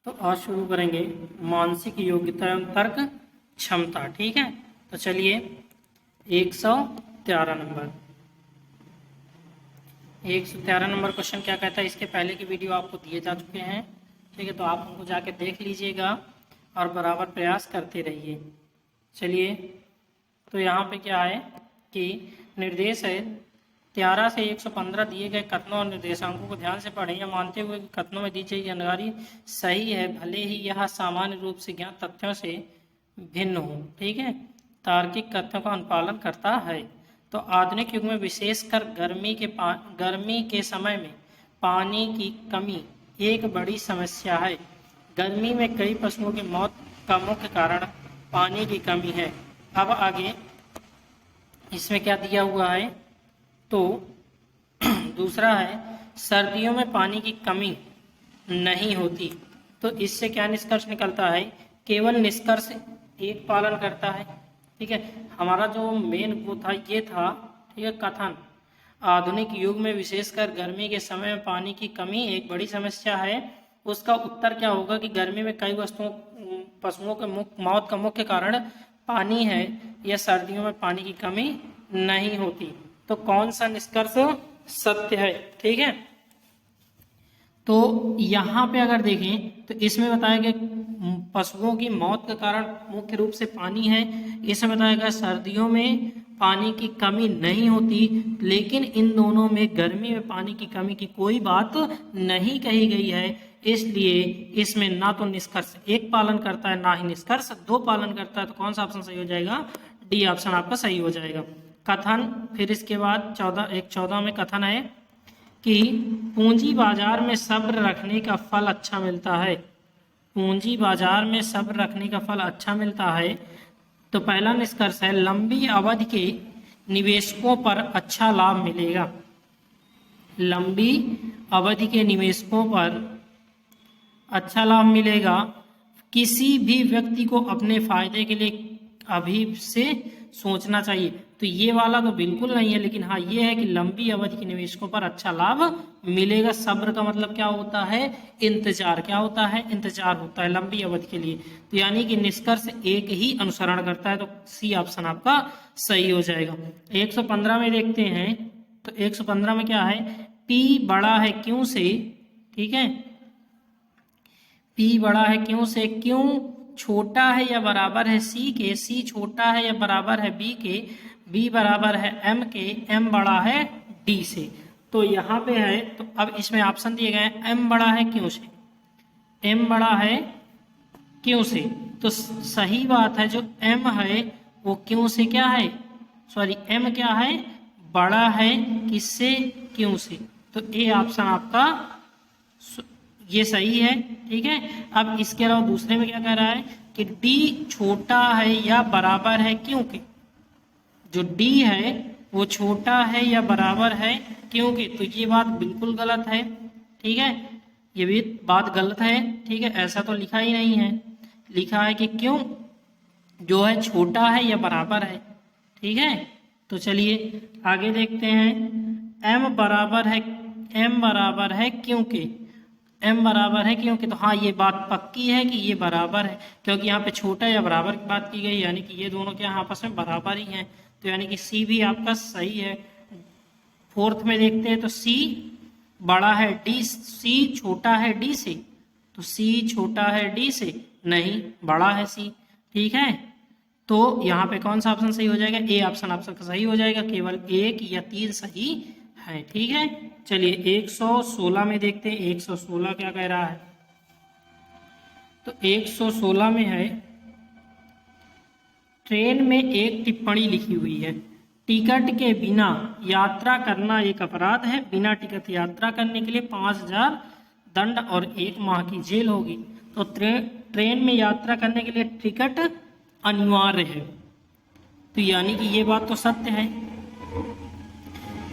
तो आज शुरू करेंगे मानसिक योग्यता एवं तर्क क्षमता। ठीक है, तो चलिए 113 नंबर 113 नंबर क्वेश्चन क्या कहता है। इसके पहले की वीडियो आपको दिए जा चुके हैं। ठीक है, तो आप उनको जाके देख लीजिएगा और बराबर प्रयास करते रहिए। चलिए, तो यहाँ पे क्या है कि निर्देश है 13 से 115 दिए गए कथनों और निर्देशांकों को ध्यान से पढ़ें या मानते हुए कि कथनों में दी गई जानकारी सही है, भले ही यह सामान्य रूप से ज्ञात तथ्यों से भिन्न हो। ठीक है, तार्किक तथ्यों का अनुपालन करता है। तो आधुनिक युग में विशेषकर गर्मी के समय में पानी की कमी एक बड़ी समस्या है। गर्मी में कई पशुओं की मौत का मुख्य कारण पानी की कमी है। अब आगे इसमें क्या दिया हुआ है, तो दूसरा है सर्दियों में पानी की कमी नहीं होती। तो इससे क्या निष्कर्ष निकलता है, केवल निष्कर्ष एक पालन करता है। ठीक है, हमारा जो मेन वो था ये था, ठीक है, कथन आधुनिक युग में विशेषकर गर्मी के समय में पानी की कमी एक बड़ी समस्या है। उसका उत्तर क्या होगा कि गर्मी में कई पशुओं के मौत का मुख्य कारण पानी है, या सर्दियों में पानी की कमी नहीं होती। तो कौन सा निष्कर्ष सत्य है। ठीक है, तो यहाँ पे अगर देखें तो इसमें बताया गया पशुओं की मौत का कारण मुख्य रूप से पानी है। इसमें बताया गया सर्दियों में पानी की कमी नहीं होती, लेकिन इन दोनों में गर्मी में पानी की कमी की कोई बात नहीं कही गई है। इसलिए इसमें ना तो निष्कर्ष एक पालन करता है, ना ही निष्कर्ष दो पालन करता है। तो कौन सा ऑप्शन सही हो जाएगा, डी ऑप्शन आपका सही हो जाएगा। कथन फिर इसके बाद 14 में कथन है कि पूंजी बाजार में सब्र रखने का फल अच्छा मिलता है। पूंजी बाजार में सब्र रखने का फल अच्छा मिलता है। तो पहला निष्कर्ष है लंबी अवधि के निवेशकों पर अच्छा लाभ मिलेगा। लंबी अवधि के निवेशकों पर अच्छा लाभ मिलेगा। किसी भी व्यक्ति को अपने फायदे के लिए अभी से सोचना चाहिए। तो ये वाला तो बिल्कुल नहीं है, लेकिन हाँ ये है कि लंबी अवधि के निवेशकों पर अच्छा लाभ मिलेगा। सब्र का मतलब क्या होता है, इंतजार। क्या होता है, इंतजार होता है लंबी अवधि के लिए। तो यानी कि निष्कर्ष एक ही अनुसरण करता है। तो सी ऑप्शन आपका सही हो जाएगा। 115 में देखते हैं, तो 115 में क्या है, पी बड़ा है क्यों से। ठीक है, पी बड़ा है क्यों से, क्यों छोटा है या बराबर है सी के, सी छोटा है या बराबर है बी के, बी बराबर है एम के, एम बड़ा है डी से। तो यहाँ पे है, तो अब इसमें ऑप्शन दिए गए हैं एम बड़ा है क्यों से, एम बड़ा है क्यों से। तो सही बात है, जो एम है वो क्यों से क्या है, सॉरी एम क्या है, बड़ा है किससे, क्यों से। तो ए ऑप्शन आपका ये सही है। ठीक है, अब इसके अलावा दूसरे में क्या कह रहा है कि डी छोटा है या बराबर है क्योंकि, जो डी है वो छोटा है या बराबर है क्योंकि। तो ये बात बिल्कुल गलत है। ठीक है, ये भी बात गलत है। ठीक है, ऐसा तो लिखा ही नहीं है, लिखा है कि क्यों जो है छोटा है या बराबर है। ठीक है, तो चलिए आगे देखते हैं। एम बराबर है क्योंकि, एम बराबर है क्योंकि। तो हाँ ये बात पक्की है कि ये बराबर है, क्योंकि यहाँ पे छोटा या बराबर की बात की गई, यानी कि ये दोनों क्या आपस में बराबर ही हैं। तो यानी कि सी भी आपका सही है। फोर्थ में देखते हैं, तो सी बड़ा है डी, सी छोटा है डी से। तो सी छोटा है डी से नहीं, बड़ा है सी। ठीक है, तो यहाँ पे कौन सा ऑप्शन सही हो जाएगा, ए ऑप्शन आपका सही हो जाएगा। केवल एक या तीन सही है। ठीक है, चलिए 116 में देखते हैं 116 क्या कह रहा है। तो 116 में है, ट्रेन में एक टिप्पणी लिखी हुई है, टिकट के बिना यात्रा करना एक अपराध है। बिना टिकट यात्रा करने के लिए 5000 दंड और 1 माह की जेल होगी। तो ट्रेन में यात्रा करने के लिए टिकट अनिवार्य है। तो यानी कि ये बात तो सत्य है।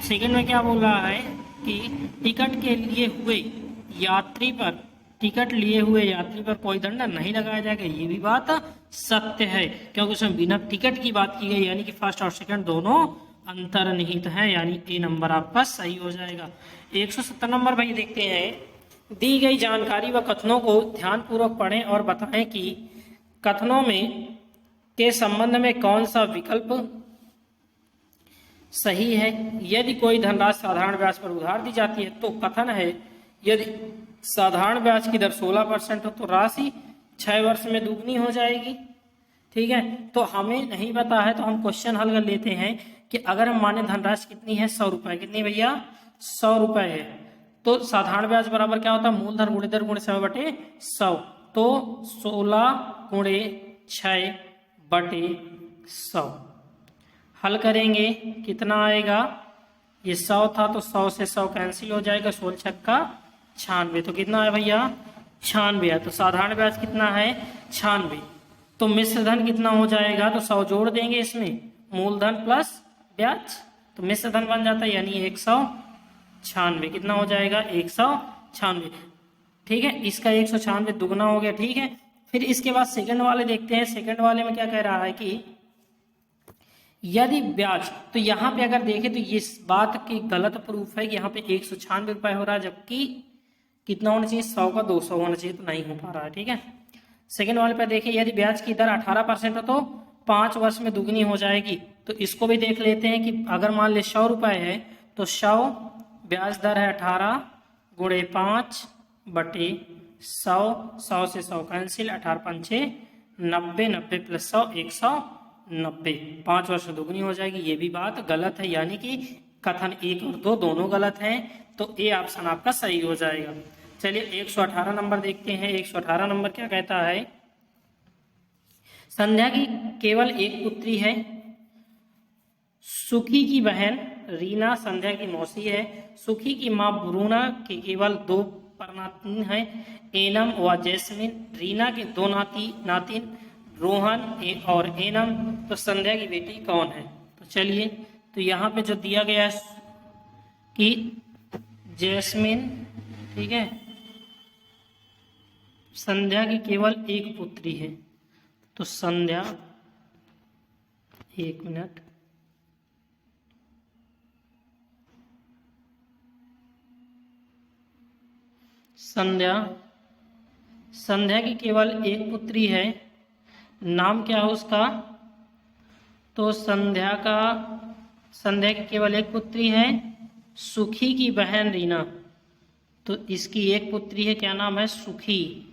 सेकंड में क्या बोल रहा है कि टिकट लिए हुए यात्री पर कोई दंड नहीं लगाया जाएगा। ये भी बात सत्य है, क्योंकि उसमें बिना टिकट की बात की गई, यानी कि फर्स्ट और सेकंड दोनों अंतर्निहित है। यानी ए नंबर आपका सही हो जाएगा। 170 नंबर भाई देखते हैं, दी गई जानकारी व कथनों को ध्यानपूर्वक पढ़ें और बताएं कि कथनों में के संबंध में कौन सा विकल्प सही है। यदि कोई धनराशि साधारण ब्याज पर उधार दी जाती है तो कथन है यदि साधारण ब्याज की दर 16% हो तो राशि 6 वर्ष में दुगनी हो जाएगी। ठीक है, तो हमें नहीं पता है तो हम क्वेश्चन हल कर लेते हैं कि अगर हम माने धनराशि कितनी है 100 रुपए, कितनी भैया 100 रुपए है, तो साधारण ब्याज बराबर क्या होता है मूलधन गुणे दर गुणे 100/100, तो 16 गुणे 6 बटे 100 हल करेंगे कितना आएगा, ये 100 था तो 100 से 100 कैंसिल हो जाएगा, 16 छक्का 96, तो कितना है भैया 96 है। तो साधारण ब्याज कितना है 96, तो मिश्र धन कितना हो जाएगा, तो 100 जोड़ देंगे इसमें मूलधन प्लस ब्याज, तो मिश्र धन बन जाता है यानी 196, कितना हो जाएगा 196। ठीक है, इसका 196 दुगना हो गया। ठीक है, फिर इसके बाद सेकंड वाले देखते हैं। सेकंड वाले में क्या कह रहा है कि यदि ब्याज, तो यहाँ पे अगर देखें तो ये बात की गलत प्रूफ है कि यहाँ पे 196 रुपए हो रहा है, जबकि कितना होना चाहिए 100 का 200 होना चाहिए, तो नहीं हो पा रहा है। ठीक है, सेकंड वाले पे देखें यदि ब्याज की दर 18% है तो 5 वर्ष में दुगनी हो जाएगी। तो इसको भी देख लेते हैं कि अगर मान ले 100 रुपए है तो 100 ब्याज दर है 18 गुणे 5 बटे 100, 100 से 100 कैंसिल, 18 पंचे 90, 90 प्लस 100 190, 5 वर्ष में दुगनी हो जाएगी। ये भी बात गलत है, यानी कि कथन 1 और 2 दोनों गलत हैं, तो ए ऑप्शन आपका सही हो जाएगा। चलिए 118 नंबर देखते हैं। 118 नंबर क्या कहता है, संध्या की केवल एक पुत्री है, सुखी की बहन रीना संध्या की मौसी है, सुखी की मां ब्रूना के केवल 2 परनातिन है, एनम व जैस्मिन, रीना के 2 नातिन रोहन और एनम, तो संध्या की बेटी कौन है। तो चलिए, तो यहाँ पे जो दिया गया है कि जैस्मिन, ठीक है, संध्या की केवल एक पुत्री है, तो संध्या, एक मिनट, संध्या की केवल एक पुत्री है, नाम क्या है उसका, तो संध्या की केवल एक पुत्री है, सुखी की बहन रीना, तो इसकी एक पुत्री है, क्या नाम है सुखी,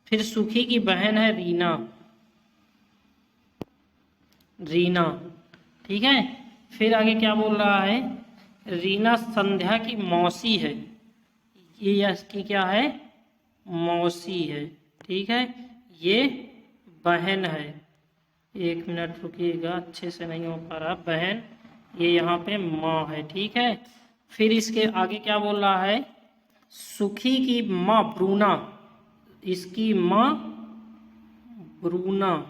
फिर सुखी की बहन है रीना, ठीक है। फिर आगे क्या बोल रहा है, रीना संध्या की मौसी है, ये इसकी क्या है मौसी है, ठीक है, ये बहन है। एक मिनट रुकिएगा, अच्छे से नहीं हो पा रहा, बहन, ये यहाँ पे माँ है, ठीक है। फिर इसके आगे क्या बोल रहा है, सुखी की माँ ब्रूना, इसकी माँ ब्रूना,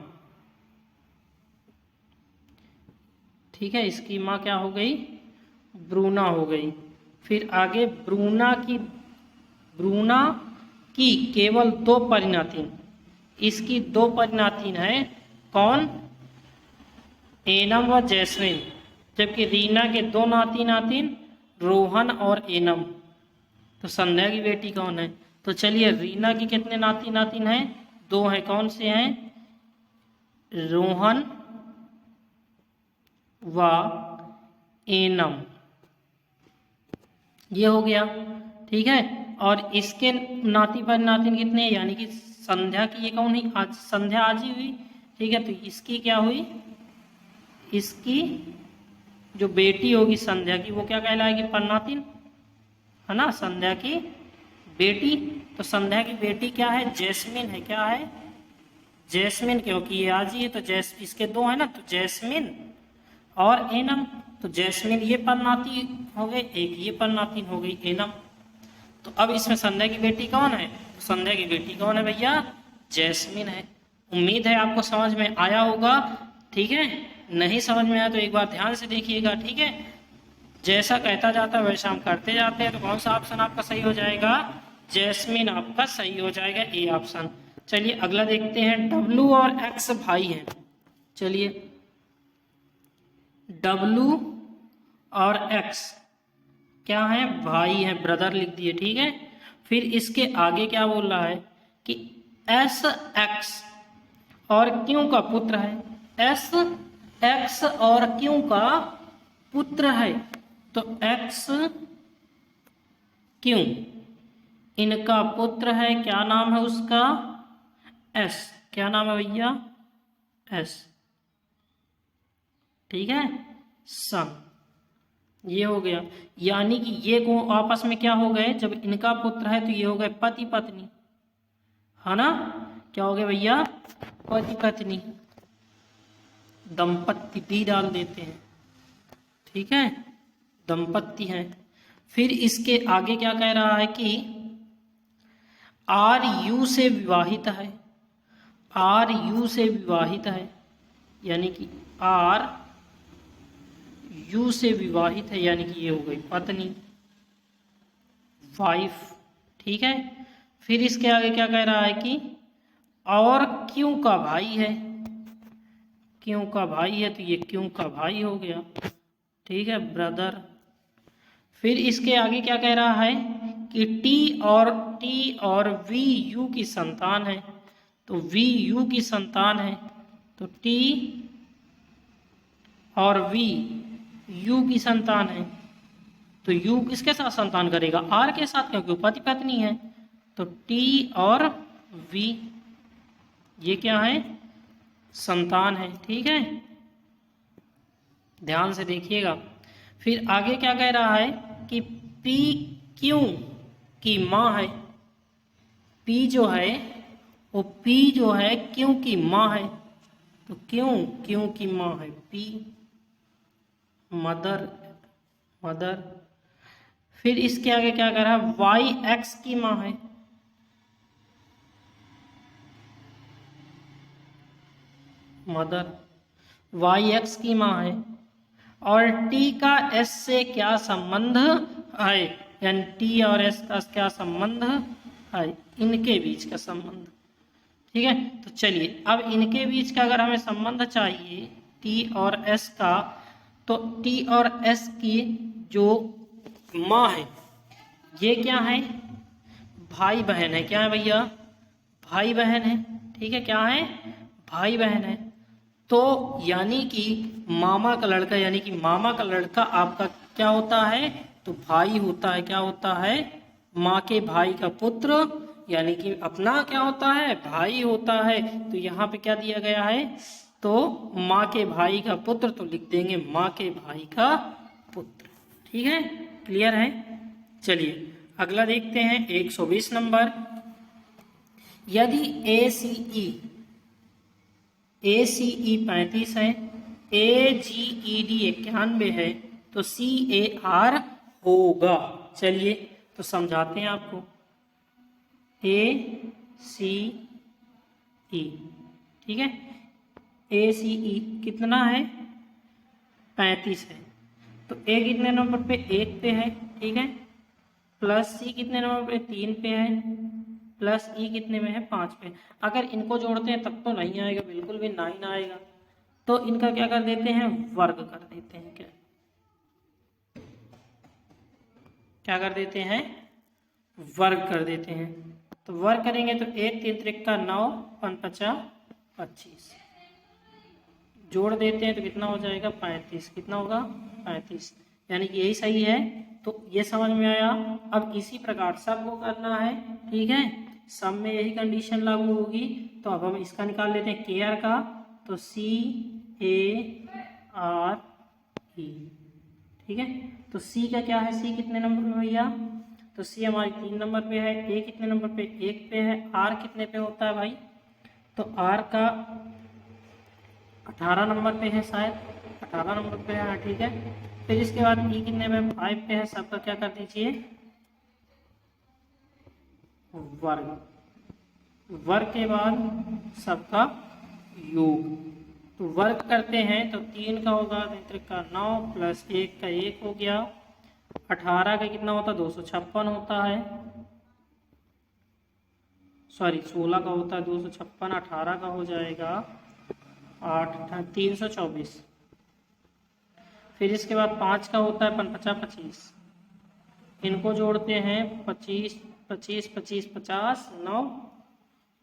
ठीक है, इसकी माँ क्या हो गई ब्रूना हो गई। फिर आगे ब्रूना की केवल 2 परिणातिन, इसकी 2 परिणातिन है, कौन, एनम व जैस्मिन, जबकि रीना के 2 नातिन रोहन और एनम, तो संध्या की बेटी कौन है। तो चलिए, रीना की कितने नातिन हैं, 2 हैं, कौन से हैं, रोहन व एनम, ये हो गया, ठीक है। और इसके नातिन कितने हैं, यानी कि संध्या की ये कौन है, आज संध्या आज ही हुई, ठीक है, तो इसकी क्या हुई, इसकी जो बेटी होगी संध्या की वो क्या कहलाएगी परनातिन, है ना, संध्या की बेटी। तो संध्या की बेटी क्या है जैस्मिन है, क्या है जैस्मिन, क्योंकि ये आज ही है, तो इसके 2 है ना, तो जैस्मिन और एनम, तो जैस्मिन ये परनाती हो गई, एक ये परनातिन हो गई एनम। तो अब इसमें संध्या की बेटी कौन है, तो संध्या की बेटी कौन है भैया, जैस्मिन है। उम्मीद है आपको समझ में आया होगा, ठीक है, नहीं समझ में आया तो एक बार ध्यान से देखिएगा, ठीक है। जैसा कहता जाता है वैसा हम करते जाते हैं। तो कौन सा ऑप्शन आपका सही हो जाएगा, जैस्मिन आपका सही हो जाएगा, ए ऑप्शन। चलिए अगला देखते हैं, W और X भाई हैं। चलिए W और X क्या है, भाई है, ब्रदर लिख दिए, ठीक है। फिर इसके आगे क्या बोल रहा है कि एस एक्स और क्यों का पुत्र है, एस एक्स और क्यों का पुत्र है। तो एक्स क्यों इनका पुत्र है, क्या नाम है उसका, एस, क्या नाम है भैया, एस, ठीक है, सन। ये हो गया, यानी कि ये को आपस में क्या हो गए, जब इनका पुत्र है तो ये हो गए पति पत्नी, है ना, क्या हो गए भैया, पति पत्नी, दंपत्ति दी डाल देते हैं, ठीक है, दंपत्ति है। फिर इसके आगे क्या कह रहा है कि आर यू से विवाहित है, आर यू से विवाहित है, यानी कि आर यू से विवाहित है, यानी कि ये हो गई पत्नी, वाइफ, ठीक है। फिर इसके आगे क्या कह रहा है कि और क्यों का भाई है, क्यों का भाई है, तो ये क्यों का भाई हो गया, ठीक है, ब्रदर। फिर इसके आगे क्या कह रहा है कि टी और वी यू की संतान है, तो वी यू की संतान है, तो टी और वी यू की संतान है, तो यू किसके साथ संतान करेगा, आर के साथ, क्योंकि पति पत्नी है। तो टी और वी ये क्या है, संतान है, ठीक है, ध्यान से देखिएगा। फिर आगे क्या कह रहा है कि पी क्यों की माँ है, पी जो है वो पी जो है क्यों की माँ है, तो क्यों की माँ है, पी मदर, मदर। फिर इसके आगे क्या कह रहा है, वाई एक्स की माँ है, मदर, वाई एक्स की माँ है। और टी का एस से क्या संबंध है, यानी टी और एस का क्या संबंध है, इनके बीच का संबंध, ठीक है। तो चलिए अब इनके बीच का अगर हमें संबंध चाहिए टी और एस का, तो टी और एस की जो माँ है ये क्या है, भाई बहन है, क्या है भैया, भाई बहन है, ठीक है, क्या है, भाई बहन है। तो यानी कि मामा का लड़का, यानी कि मामा का लड़का आपका क्या होता है, तो भाई होता है, क्या होता है, माँ के भाई का पुत्र, यानी कि अपना क्या होता है, भाई होता है। तो यहाँ पे क्या दिया गया है, तो माँ के भाई का पुत्र, तो लिख देंगे माँ के भाई का पुत्र, ठीक है, क्लियर है। चलिए अगला देखते हैं 120 नंबर। यदि ACE 35 है, AGED 91 है, तो CAR होगा। चलिए तो समझाते हैं आपको। ACE, ठीक है, ACE कितना है, 35 है, तो A कितने नंबर पे, 1 पे है, ठीक है, प्लस C कितने नंबर पे, 3 पे है, प्लस ई कितने में है, 5 पे। अगर इनको जोड़ते हैं तब तो नहीं आएगा, बिल्कुल भी 9 आएगा, तो इनका क्या कर देते हैं, वर्ग कर देते हैं, क्या कर देते हैं, वर्ग कर देते हैं। तो वर्ग करेंगे तो 1 3 त्रिक का 9, 5 5 25, जोड़ देते हैं तो कितना हो जाएगा, 35, कितना होगा, 35, यानी कि यही सही है। तो ये समझ में आया। अब इसी प्रकार सबको करना है, ठीक है, सब में यही कंडीशन लागू होगी। तो अब हम इसका निकाल लेते हैं KR का, तो CARE, ठीक है। तो C का क्या है, C कितने नंबर पे भैया, तो C हमारी 3 नंबर पे है, A कितने नंबर पे, 1 पे है, R कितने पे होता है भाई, तो R का 18 नंबर पे है, शायद 18 नंबर पे है, ठीक है। फिर इसके बाद E कितने पे, 5 पे है, सबका क्या कर दीजिए, वर्ग, वर्ग के बाद सबका योग, तो वर्ग करते हैं तो 3 का होगा, 3 का 9 प्लस 1 का 1 हो गया, 18 का कितना होता है, 256 होता है, सॉरी 16 का होता है 256, 18 का हो जाएगा 8 324। फिर इसके बाद 5 का होता है 5 5 25, इनको जोड़ते हैं 25 25 25 50 9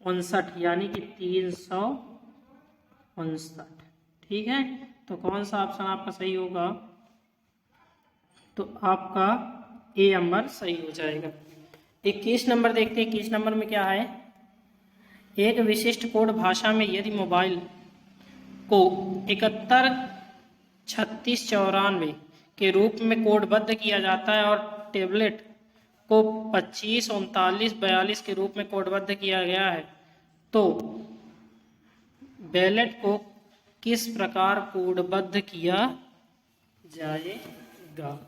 59, यानी कि 359। ठीक है, तो कौन सा ऑप्शन आपका सही होगा? तो आपका ए नंबर सही हो जाएगा। 21 नंबर देखते हैं। 21 नंबर में क्या है? एक विशिष्ट कोड भाषा में यदि मोबाइल को 71 36 94 के रूप में कोडबद्ध किया जाता है और टेबलेट को 25 39 42 के रूप में कोडबद्ध किया गया है, तो बैलेट को किस प्रकार कोडबद्ध किया जाएगा?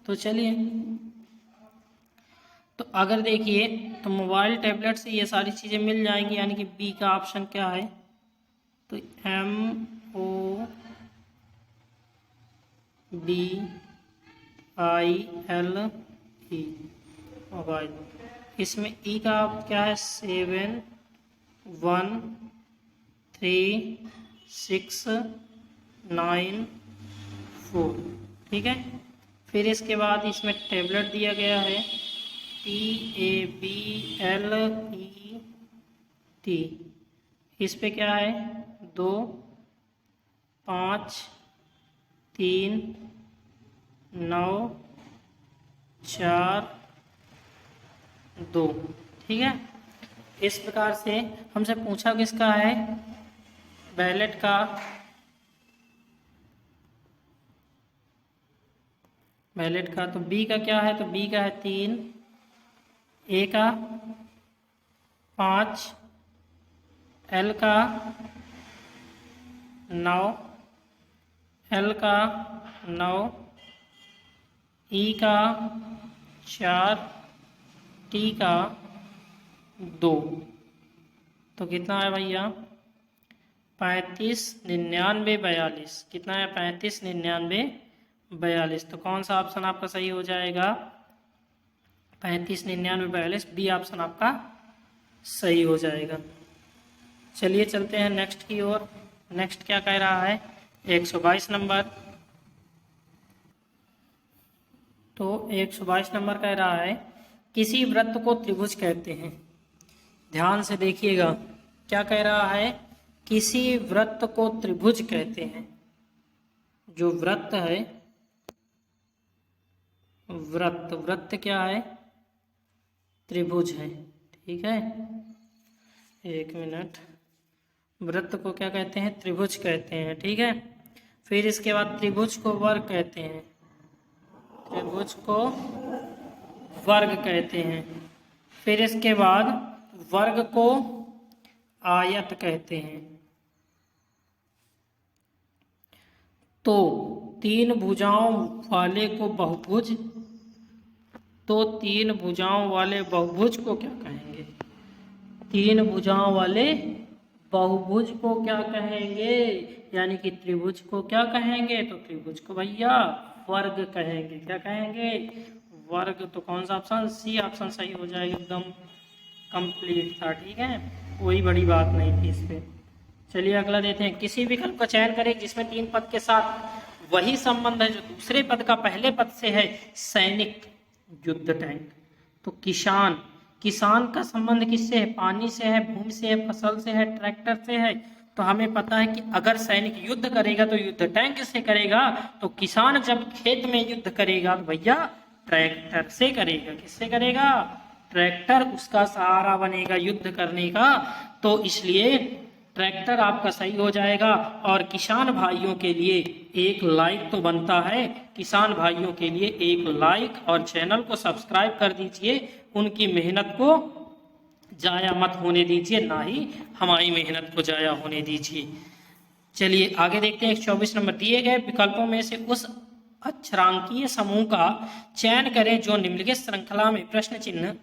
तो चलिए, तो अगर देखिए तो मोबाइल टैबलेट से ये सारी चीज़ें मिल जाएंगी, यानी कि बी का ऑप्शन क्या है? तो MOBILE मोबाइल। इसमें ई का क्या है? 7 1 3 6 9 4। ठीक है, फिर इसके बाद इसमें टैबलेट दिया गया है TABLET। इस पे क्या है? 2 5 3 9 4 2। ठीक है, इस प्रकार से हमसे पूछा किसका है? बैलेट का। बैलेट का तो बी का क्या है? तो बी का है 3, ए का 5, एल का 9, एल का 9, ई का 4, टी का 2। तो कितना है भैया? 35 99 42। कितना है? 35 99 42। तो कौन सा ऑप्शन आपका सही हो जाएगा? 35 99 42, बी ऑप्शन आपका सही हो जाएगा। चलिए चलते हैं नेक्स्ट की ओर। नेक्स्ट क्या कह रहा है? 122 नंबर। तो 122 नंबर कह रहा है किसी वृत्त को त्रिभुज कहते हैं। ध्यान से देखिएगा, क्या कह रहा है? किसी वृत्त को त्रिभुज कहते हैं। जो वृत्त है, वृत्त क्या है? त्रिभुज है। ठीक है, एक मिनट। वृत्त को क्या कहते हैं? त्रिभुज कहते हैं। ठीक है, फिर इसके बाद त्रिभुज को वर्ग कहते हैं। त्रिभुज को वर्ग कहते हैं। फिर इसके बाद वर्ग को आयत कहते हैं। तो तीन भुजाओं वाले को बहुभुज, तो तीन भुजाओं वाले बहुभुज को क्या कहेंगे? तीन भुजाओं वाले बहुभुज को क्या कहेंगे? यानी कि त्रिभुज को क्या कहेंगे? तो त्रिभुज को भैया वर्ग कहेंगे। क्या कहेंगे? वर्ग। तो कौन सा ऑप्शन? सी ऑप्शन सही हो जाएगा, एकदम कंप्लीट था। ठीक है, कोई बड़ी बात नहीं थी इस पे। चलिए अगला देते हैं। किसी विकल्प का चयन करें जिसमें 3 पद के साथ वही संबंध है जो दूसरे पद का पहले पद से है। सैनिक, युद्ध टैंक। तो किसान, किसान का संबंध किससे है? पानी से है, भूमि से है, फसल से है, ट्रैक्टर से है। तो हमें पता है कि अगर सैनिक युद्ध करेगा तो युद्ध टैंक से करेगा। तो किसान जब खेत में युद्ध करेगा तो भैया ट्रैक्टर से करेगा। किससे करेगा? ट्रैक्टर उसका सहारा बनेगा युद्ध करने का। तो इसलिए ट्रैक्टर आपका सही हो जाएगा। और किसान भाइयों के लिए एक लाइक तो बनता है। किसान भाइयों के लिए एक लाइक और चैनल को सब्सक्राइब कर दीजिए। उनकी मेहनत को जाया मत होने दीजिए, ना ही हमारी मेहनत को जाया होने दीजिए। चलिए आगे देखते हैं। 24 नंबर। दिए गए विकल्पों में से उस अक्षरांकीय समूह का चयन करें जो निम्नलिखित श्रृंखला में प्रश्न चिन्ह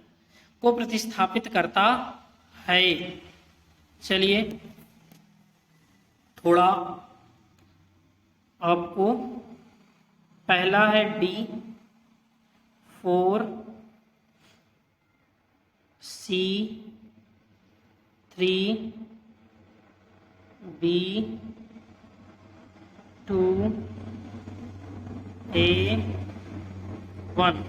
को प्रतिस्थापित करता है। चलिए थोड़ा आपको, पहला है D 4 C 3 B 2 A 1।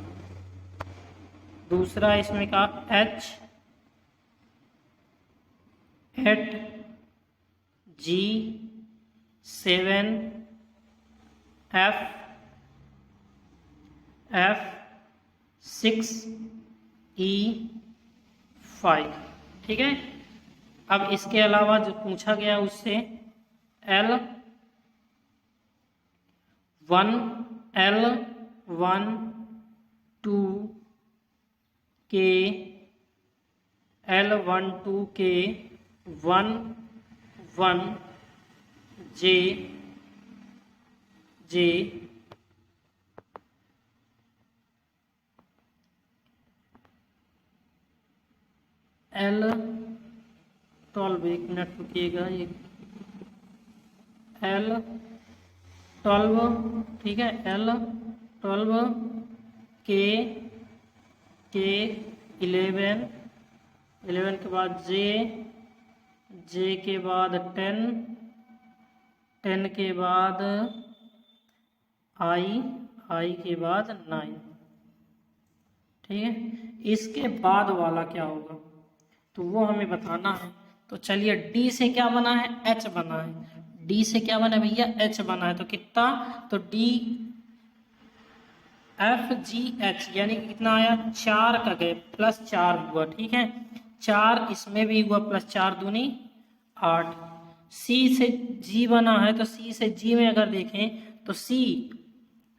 दूसरा इसमें का H 8 G 7 F 6 E 5। ठीक है। अब इसके अलावा जो पूछा गया उससे L 1 2 के L 1 2 के 1 1 J L 12, एक मिनट रुकिएगा, ये L 12, ठीक है, L 12 के 11 के बाद J के बाद 10 के बाद I के बाद 9। ठीक है। इसके बाद वाला क्या होगा तो वो हमें बताना है। तो चलिए D से क्या बना है, H बना है। D से क्या बना है भैया, H बना है। तो कितना, तो D F G H यानी कि कितना आया, 4 का गए प्लस 4 हुआ। ठीक है, 4 इसमें भी हुआ, प्लस 4 दूनी 8। C से G बना है, तो C से G में अगर देखें तो C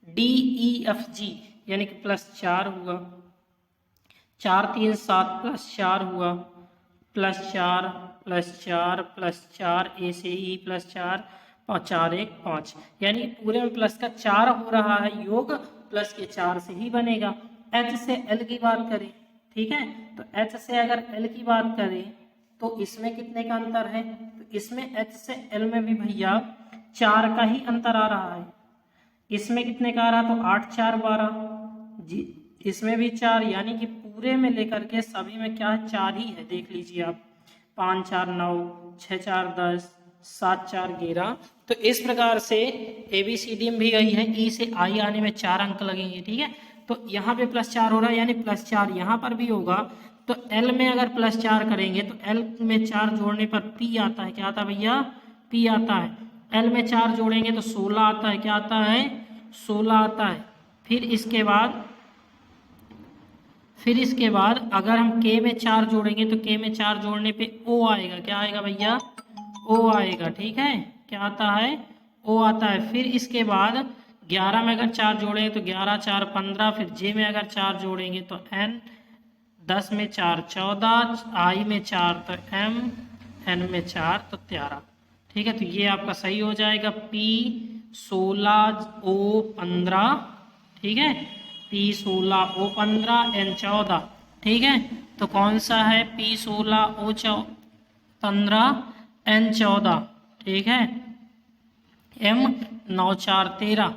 D E F G यानी कि प्लस 4 हुआ, 4 3 7 प्लस 4 हुआ, प्लस 4 प्लस 4 प्लस 4 A से E प्लस 4 और 4 1 5, यानी पूरे में प्लस का 4 हो रहा है, योग प्लस के 4 से ही बनेगा। H से L की बात करें, ठीक है, तो H से अगर L की बात करें तो इसमें कितने का अंतर है, तो इसमें H से L में भी भैया 4 का ही अंतर आ रहा है। इसमें कितने का आ रहा, तो 8 4 12 जी, इसमें भी 4, यानी कि पूरे में लेकर के सभी में क्या है, 4 ही है। देख लीजिए आप, 5 4 9, 6 4 10, 7 4 11। तो इस प्रकार से ABCD में भी गई है, E से I आने में 4 अंक लगेंगे। ठीक है, तो यहाँ पे प्लस 4 हो रहा है, यानी प्लस 4 यहाँ पर भी होगा। तो L में अगर प्लस 4 करेंगे तो L में 4 जोड़ने पर P आता है, क्या आता है भैया, P आता है। L में 4 जोड़ेंगे तो 16 आता है, क्या आता है, 16 आता है। फिर इसके बाद अगर हम K में 4 जोड़ेंगे तो K में 4 जोड़ने पे O आएगा, क्या आएगा भैया, O आएगा। ठीक है, क्या आता है, O आता है। फिर इसके बाद 11 में अगर 4 जोड़ेंगे तो 11 4 15, फिर J में अगर 4 जोड़ेंगे तो N, 10 में 4 14, I में 4 तो M, N में 4 तो 13। ठीक है, तो ये आपका सही हो जाएगा, P 16 O 15। ठीक है, P 16 O 15 N 14। ठीक है, तो कौन सा है, P 16 O 15 N 14। ठीक है, M 9 4 13।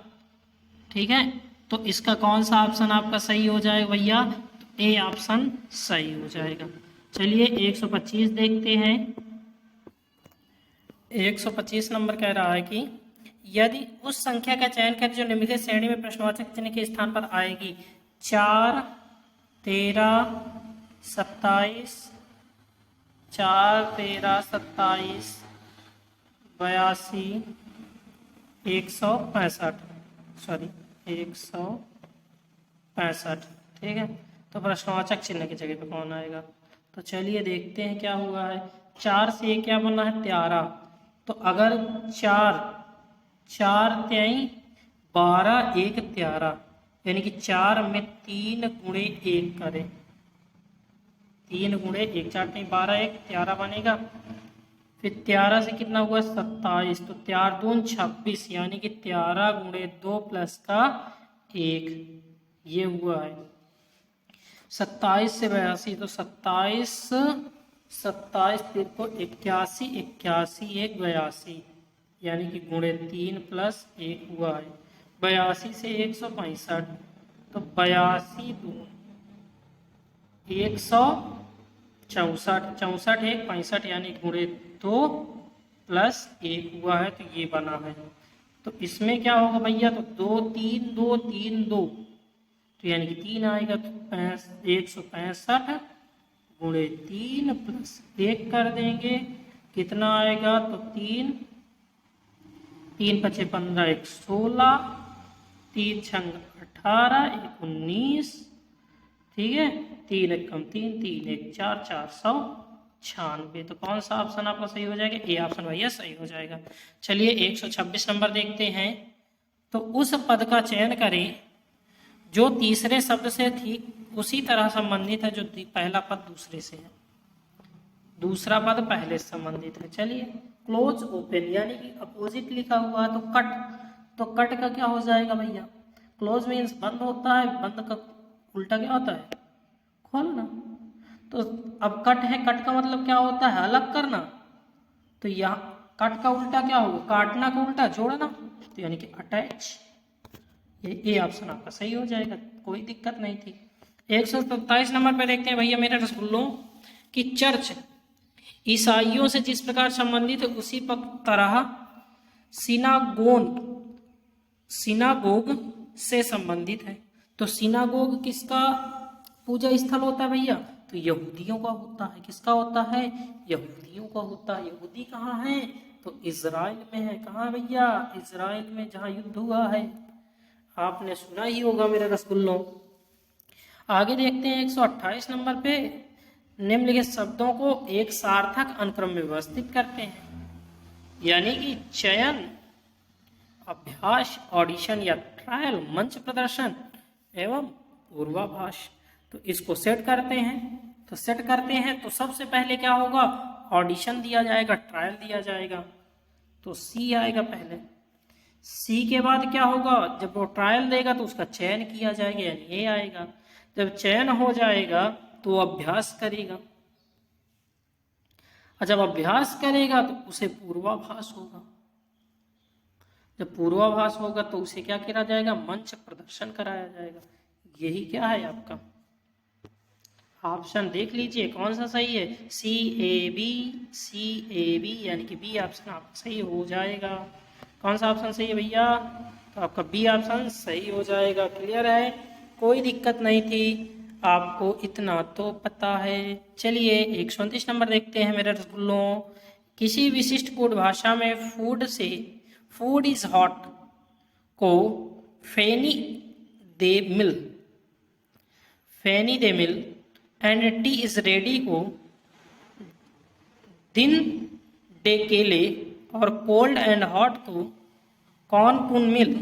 ठीक है, तो इसका कौन सा ऑप्शन आपका सही हो जाएगा भैया, तो A ऑप्शन सही हो जाएगा। चलिए 125 देखते हैं। 125 नंबर कह रहा है कि यदि उस संख्या का चयन करें जो निम्नलिखित श्रेणी में प्रश्नवाचक चिन्ह के स्थान पर आएगी, 4 13 27, 4 13 27 82 165, सॉरी 165। ठीक है, तो प्रश्नवाचक चिन्ह की जगह पे कौन आएगा, तो चलिए देखते हैं क्या हुआ है। 4 से क्या बना है, 13। तो अगर 4 4 3 12 1 13, यानी कि 4 में 3 गुणे 1 करें, 3 गुणे 1, 4 3 12 1 13 बनेगा। फिर 13 से कितना हुआ, 27, तो 4 दून 26, यानी कि 13 गुणे 2 प्लस का 1, ये हुआ है। 27 से 82, तो 27 3 को 81, 81 1 82, यानी कि गुणे 3 प्लस 1 हुआ है। 82 से 165, तो 82 दून 164, 64 1 65, यानी गुणे 2 प्लस 1 हुआ है, तो ये बना है। तो इसमें क्या होगा भैया, तो 2 3 2 3 2, तो यानी कि 3 आएगा, तो 165 गुणे 3 प्लस 1 कर देंगे, कितना आएगा, तो 3 3 पचे 15, 1 16, 3 छंग 18, 1 19, ठीक है, 3 1 कम 3, 3 1 4, 496। तो कौन सा ऑप्शन आपका सही हो जाएगा, ए ऑप्शन भैया सही हो जाएगा। चलिए 126 नंबर देखते हैं। तो उस पद का चयन करें जो तीसरे शब्द से ठीक उसी तरह संबंधित है जो पहला पद दूसरे से है, दूसरा पद पहले से संबंधित है। चलिए क्लोज ओपन यानी कि अपोजिट लिखा हुआ है, तो कट, तो कट का क्या हो जाएगा भैया, क्लोज मीन्स बंद होता है, बंद का उल्टा क्या होता है, खोलना। तो अब कट है, कट का मतलब क्या होता है, अलग करना। तो यहाँ कट का उल्टा क्या होगा, काटना का उल्टा जोड़ना, तो यानी कि अटैच। ये ऑप्शन आपका सही हो जाएगा, कोई दिक्कत नहीं थी। 127 नंबर पे देखते हैं भैया मेरे रसगुल्लों कि चर्च ईसाइयों से जिस प्रकार संबंधित है उसी तरह सिनागोग से संबंधित है। तो सिनागोग किसका पूजा स्थल होता है भैया, तो यहूदियों का होता है। किसका होता है, यहूदियों का होता है। यहूदी कहाँ है, तो इजराइल में है। कहाँ भैया, इजराइल में, जहाँ युद्ध हुआ है, आपने सुना ही होगा मेरे रसगुल्लों। आगे देखते हैं 128 नंबर पे, निम्नलिखित शब्दों को एक सार्थक अनुक्रम में व्यवस्थित करते हैं, यानी कि चयन, अभ्यास, ऑडिशन या ट्रायल, मंच प्रदर्शन एवं पूर्वाभास। तो इसको सेट करते हैं। तो सेट करते हैं तो सबसे पहले क्या होगा, ऑडिशन दिया जाएगा, ट्रायल दिया जाएगा, तो सी आएगा पहले। सी के बाद क्या होगा, जब वो ट्रायल देगा तो उसका चयन किया जाएगा, यानी ए आएगा। जब चयन हो जाएगा तो वो अभ्यास करेगा, और जब अभ्यास करेगा तो उसे पूर्वाभास होगा। जब पूर्वाभास होगा तो उसे क्या किया जाएगा, मंच प्रदर्शन कराया जाएगा। यही क्या है आपका ऑप्शन, देख लीजिए कौन सा सही है, सी ए बी यानी कि बी ऑप्शन आपका सही हो जाएगा। कौन सा ऑप्शन सही है भैया, तो आपका बी ऑप्शन सही हो जाएगा। क्लियर है, कोई दिक्कत नहीं थी, आपको इतना तो पता है। चलिए 129 नंबर देखते हैं मेरे रसगुल्लों। किसी विशिष्ट कोड भाषा में फूड इज हॉट को फेनी दे मिल एंड टी इज रेडी को दिन डे केले और कोल्ड एंड हॉट को कॉर्न पुन मिल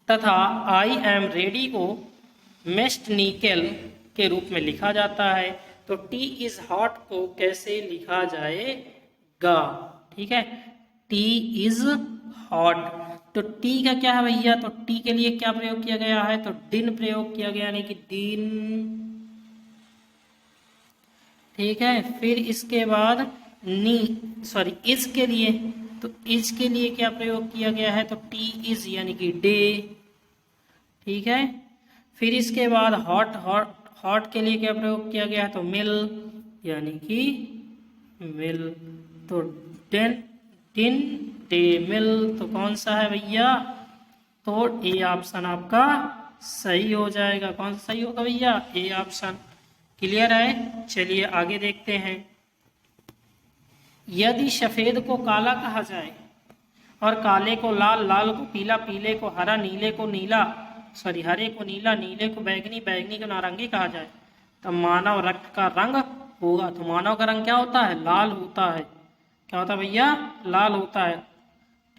तथा आई एम रेडी को मेस्ट निकेल के रूप में लिखा जाता है। तो टी इज हॉट को कैसे लिखा जाएगा, ठीक है, टी इज हॉट। तो टी का क्या है भैया, तो टी के लिए क्या प्रयोग किया गया है, तो दिन प्रयोग किया गया, यानी कि दिन, ठीक है। फिर इसके बाद इज के लिए, तो इज के लिए क्या प्रयोग किया गया है, तो टी इज यानी कि डे, ठीक है। फिर इसके बाद हॉट के लिए क्या प्रयोग किया गया है, तो मिल यानी कि मिल, तो दिन डे मिल, तो कौन सा है भैया, तो ए ऑप्शन आपका सही हो जाएगा। कौन सा सही होगा भैया, ए ऑप्शन। क्लियर है, चलिए आगे देखते हैं। यदि सफेद को काला कहा जाए और काले को लाल, लाल को पीला, पीले को हरा, नीले को नीला, हरे को नीला, नीले को बैगनी, बैगनी को नारंगी कहा जाए, तब मानव रक्त का रंग होगा। तो मानव का रंग क्या होता है, लाल होता है। क्या होता है भैया, लाल होता है,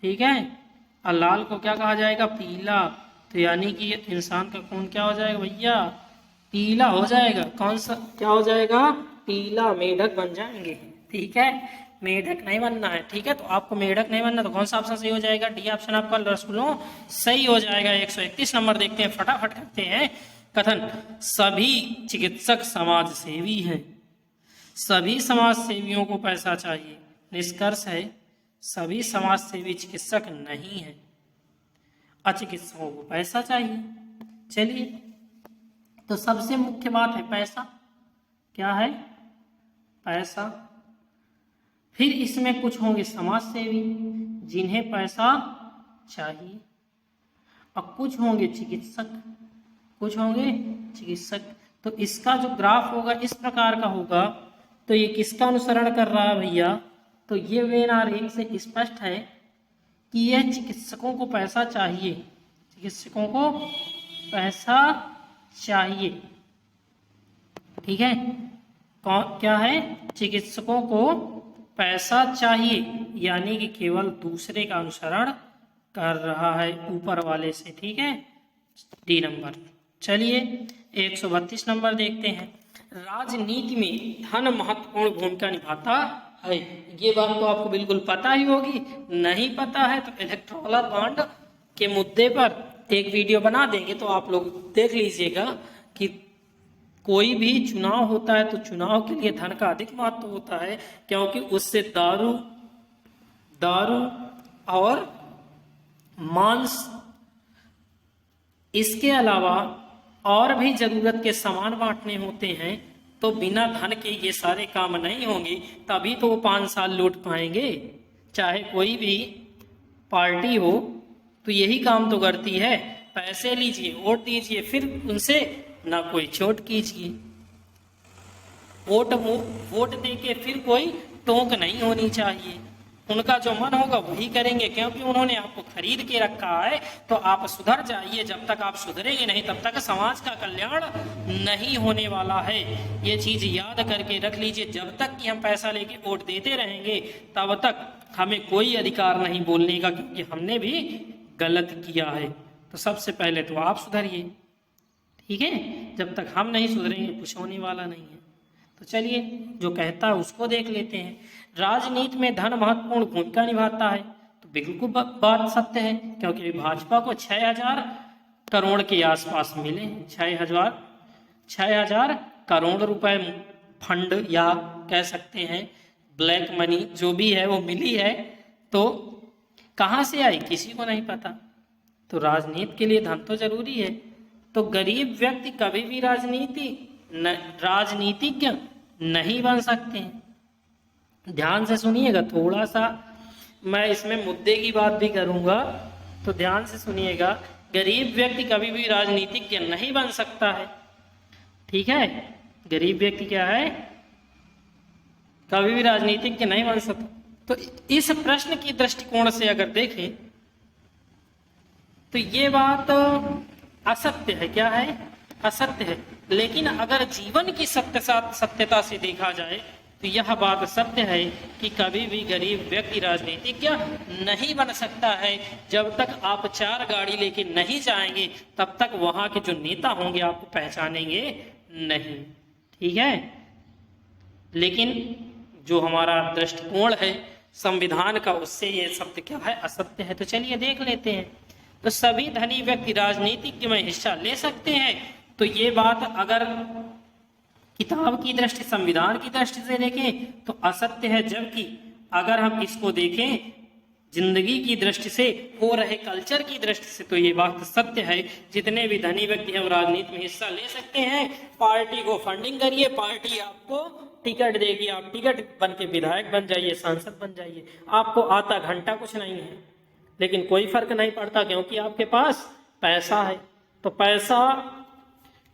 ठीक है। और लाल को क्या कहा जाएगा, पीला। तो यानी कि इंसान का खून क्या हो जाएगा भैया, पीला हो जाएगा। कौन सा क्या हो जाएगा, पीला, मेढक बन जाएंगे, ठीक है। मेढक नहीं बनना है, ठीक है। तो आपको मेढक नहीं बनना, तो कौन सा ऑप्शन सही हो जाएगा, डी ऑप्शन आपका रसगुल्लों सही हो जाएगा। 131 नंबर देखते हैं, फटाफट करते हैं। कथन, सभी चिकित्सक समाज सेवी हैं, सभी समाज सेवियों को पैसा चाहिए। निष्कर्ष है सभी समाज सेवी चिकित्सक नहीं है, अचिकित्सकों को पैसा चाहिए। चलिए, तो सबसे मुख्य बात है पैसा, क्या है, पैसा। फिर इसमें कुछ होंगे समाज सेवी जिन्हें पैसा चाहिए, और कुछ होंगे चिकित्सक कुछ होंगे चिकित्सक। तो इसका जो ग्राफ होगा इस प्रकार का होगा। तो ये किसका अनुसरण कर रहा है भैया? तो ये वेन आरेख से स्पष्ट है कि यह चिकित्सकों को पैसा चाहिए, चिकित्सकों को पैसा चाहिए। ठीक है, कौन क्या है? चिकित्सकों को पैसा चाहिए, यानी कि केवल दूसरे का अनुसरण कर रहा है ऊपर वाले से। ठीक है, डी नंबर। चलिए 132 नंबर देखते हैं। राजनीति में धन महत्वपूर्ण भूमिका निभाता है। ये बात तो आपको बिल्कुल पता ही होगी, नहीं पता है तो इलेक्टोरल बॉन्ड के मुद्दे पर एक वीडियो बना देंगे, तो आप लोग देख लीजिएगा कि कोई भी चुनाव होता है तो चुनाव के लिए धन का अधिक महत्व होता है, क्योंकि उससे दारू और मांस, इसके अलावा और भी जरूरत के सामान बांटने होते हैं। तो बिना धन के ये सारे काम नहीं होंगे, तभी तो वो 5 साल लूट पाएंगे। चाहे कोई भी पार्टी हो तो यही काम तो करती है, पैसे लीजिए, वोट दीजिए, फिर उनसे ना कोई चोट कीजिए। वोट देके फिर कोई टोक नहीं होनी चाहिए। उनका जो मन होगा वही करेंगे, क्योंकि उन्होंने आपको खरीद के रखा है। तो आप सुधर जाइए, जब तक आप सुधरेंगे नहीं तब तक समाज का कल्याण नहीं होने वाला है। ये चीज याद करके रख लीजिए। जब तक कि हम पैसा लेके वोट देते रहेंगे तब तक हमें कोई अधिकार नहीं बोलने का, क्योंकि हमने भी गलत किया है। तो सबसे पहले तो आप सुधरिए। ठीक है, जब तक हम नहीं सुधरेंगे कुछ होने वाला नहीं है। तो चलिए जो कहता है उसको देख लेते हैं। राजनीति में धन महत्वपूर्ण भूमिका निभाता है, तो बिल्कुल बात सत्य है, क्योंकि भाजपा को 6,000 करोड़ के आसपास मिले। 6,000 करोड़ रुपए फंड, या कह सकते हैं ब्लैक मनी, जो भी है वो मिली है। तो कहाँ से आई किसी को नहीं पता। तो राजनीति के लिए धन तो जरूरी है। तो गरीब व्यक्ति कभी भी राजनीतिज्ञ नहीं बन सकते हैं। ध्यान से सुनिएगा, थोड़ा सा मैं इसमें मुद्दे की बात भी करूंगा, तो ध्यान से सुनिएगा। गरीब व्यक्ति कभी भी राजनीतिज्ञ नहीं बन सकता है। ठीक है, गरीब व्यक्ति क्या है? कभी भी राजनीतिज्ञ नहीं बन सकता। तो इस प्रश्न की दृष्टिकोण से अगर देखें तो ये बात असत्य है। क्या है? असत्य है। लेकिन अगर जीवन की सत्यता से देखा जाए तो यह बात सत्य है कि कभी भी गरीब व्यक्ति राजनीतिज्ञ नहीं बन सकता है। जब तक आप 4 गाड़ी लेके नहीं जाएंगे तब तक वहां के जो नेता होंगे आपको पहचानेंगे नहीं। ठीक है, लेकिन जो हमारा दृष्टिकोण है संविधान का, उससे ये शब्द क्या है? असत्य है। तो चलिए देख लेते हैं। तो सभी धनी व्यक्ति राजनीति में हिस्सा ले सकते हैं। तो ये बात अगर किताब की दृष्टि, संविधान की दृष्टि से देखें तो असत्य है, जबकि अगर हम इसको देखें जिंदगी की दृष्टि से, हो रहे कल्चर की दृष्टि से, तो ये बात सत्य है। जितने भी धनी व्यक्ति हैं वो राजनीति में हिस्सा ले सकते हैं। पार्टी को फंडिंग करिए, पार्टी आपको टिकट देगी, आप टिकट बन के विधायक बन जाइए, सांसद बन जाइए। आपको आधा घंटा कुछ नहीं है, लेकिन कोई फर्क नहीं पड़ता, क्योंकि आपके पास पैसा है। तो पैसा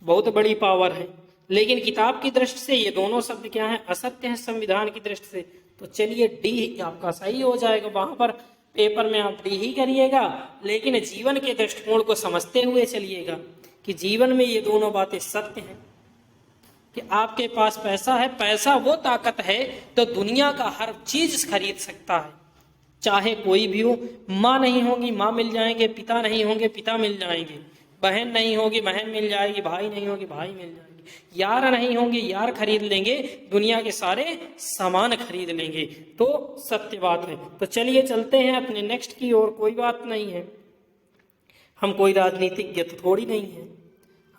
बहुत बड़ी पावर है। लेकिन किताब की दृष्टि से ये दोनों शब्द क्या है? असत्य है संविधान की दृष्टि से। तो चलिए डी आपका सही हो जाएगा। वहां पर पेपर में आप डी ही करिएगा, लेकिन जीवन के दृष्टिकोण को समझते हुए चलिएगा कि जीवन में ये दोनों बातें सत्य हैं कि आपके पास पैसा है। पैसा वो ताकत है तो दुनिया का हर चीज खरीद सकता है, चाहे कोई भी हो। माँ नहीं होगी, माँ मिल जाएंगे, पिता नहीं होंगे, पिता मिल जाएंगे, बहन नहीं होगी, बहन मिल जाएगी, भाई नहीं होगी, भाई मिल जाएंगे, यार नहीं होंगे, यार खरीद लेंगे, दुनिया के सारे सामान खरीद लेंगे। तो सत्य बात है। तो चलिए चलते हैं अपने नेक्स्ट की ओर। कोई बात नहीं है, हम कोई राजनीतिज्ञ तो थोड़ी नहीं है,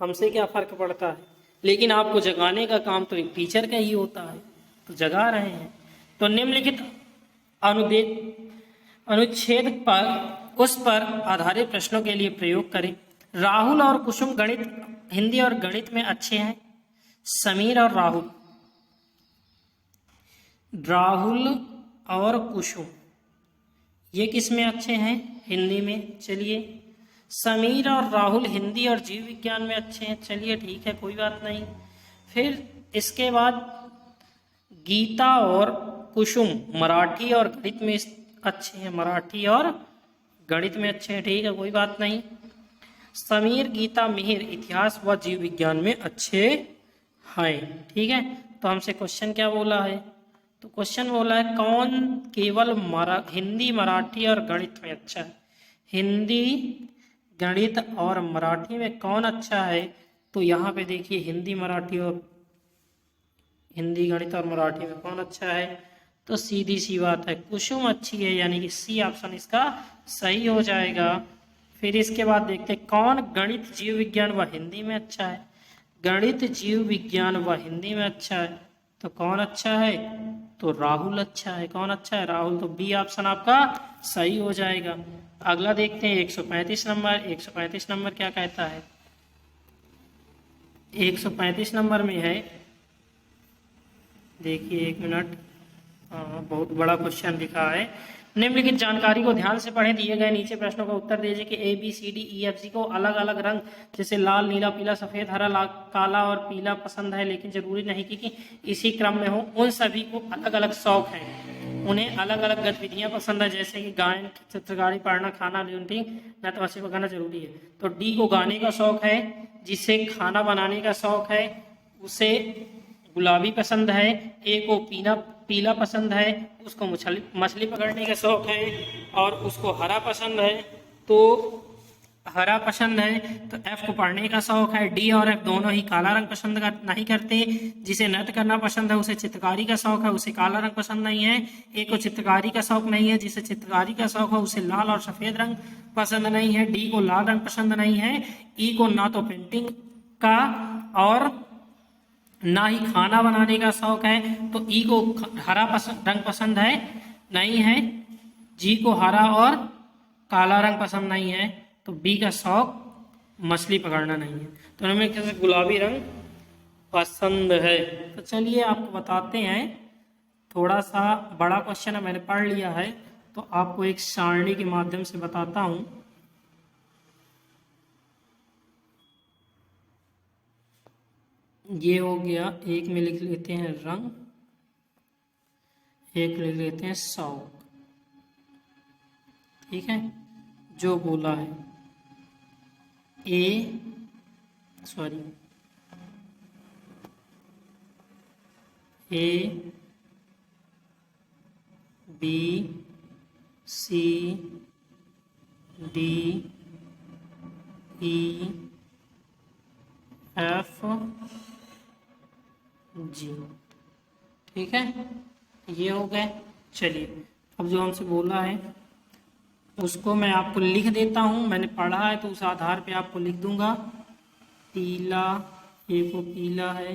हमसे क्या फर्क पड़ता है। लेकिन आपको जगाने का काम तो एक टीचर का ही होता है, तो जगा रहे हैं। तो निम्नलिखित अनुच्छेद पर उस पर आधारित प्रश्नों के लिए प्रयोग करें। राहुल और कुसुम गणित, हिंदी और गणित में अच्छे हैं। समीर और राहुल और कुसुम ये किस में अच्छे हैं? हिंदी में। चलिए समीर और राहुल हिंदी और जीव विज्ञान में अच्छे हैं, चलिए ठीक है, कोई बात नहीं। फिर इसके बाद गीता और कुसुम मराठी और गणित में अच्छे हैं, मराठी और गणित में अच्छे हैं, ठीक है, कोई बात नहीं। समीर, गीता, मिहिर इतिहास व जीव विज्ञान में अच्छे हैं, ठीक है। तो हमसे क्वेश्चन क्या बोला है, तो क्वेश्चन बोला है कौन केवल हिंदी, मराठी और गणित में अच्छा है। हिंदी, गणित और मराठी में कौन अच्छा है, तो यहाँ पे देखिए हिंदी, मराठी और हिंदी, गणित और मराठी में कौन अच्छा है, तो सीधी सी बात है कुसुम अच्छी है, यानी कि सी ऑप्शन इसका सही हो जाएगा। फिर इसके बाद देखते हैं कौन गणित, जीव विज्ञान व हिंदी में अच्छा है। गणित, जीव विज्ञान व हिंदी में अच्छा है, तो कौन अच्छा है, तो राहुल अच्छा है। कौन अच्छा है, राहुल, तो बी ऑप्शन आपका सही हो जाएगा। अगला देखते हैं 135 नंबर। 135 नंबर क्या कहता है, 135 नंबर में है, देखिए एक मिनट, बहुत बड़ा क्वेश्चन लिखा है। निम्नलिखित जानकारी को ध्यान से पढ़ें, दिए गए नीचे प्रश्नों का उत्तर दीजिए कि A B C D E F G को अलग अलग रंग जैसे लाल, नीला, पीला, सफेद, हरा, काला और पीला पसंद है, लेकिन जरूरी नहीं कि इसी क्रम में हो। उन सभी को अलग अलग शौक हैं, उन्हें अलग अलग गतिविधियां पसंद है, जैसे कि गायन, चित्रकारी, पढ़ना, खाना, पेंटिंग, नृत्य पकाना जरूरी है। तो डी को गाने का शौक है, जिसे खाना बनाने का शौक है उसे गुलाबी पसंद है। ए को पीला पसंद है, उसको मछली पकड़ने का शौक है, और उसको हरा पसंद है, तो हरा पसंद है। तो एफ को पढ़ने का शौक है। डी और एफ दोनों ही काला रंग पसंद नहीं करते। जिसे नृत्य करना पसंद है उसे चित्रकारी का शौक है, उसे काला रंग पसंद नहीं है। ए को चित्रकारी का शौक नहीं है, जिसे चित्रकारी का शौक है उसे लाल और सफेद रंग पसंद नहीं है। डी को लाल रंग पसंद नहीं है। ई को ना तो पेंटिंग का और ना ही खाना बनाने का शौक है, तो ई को हरा रंग पसंद है नहीं है। जी को हरा और काला रंग पसंद नहीं है, तो बी का शौक मछली पकड़ना नहीं है। तो हमें कैसे गुलाबी रंग पसंद है। तो चलिए आपको बताते हैं, थोड़ा सा बड़ा क्वेश्चन है, मैंने पढ़ लिया है, तो आपको एक सारणी के माध्यम से बताता हूँ। ये हो गया, एक में लिख लेते हैं रंग, एक लिख लेते हैं शौक, ठीक है। जो बोला है A B C D E F G, ठीक है, ये हो गए। चलिए अब जो हमसे बोला है उसको मैं आपको लिख देता हूँ, मैंने पढ़ा है तो उस आधार पे आपको लिख दूंगा। पीला, ए को पीला है,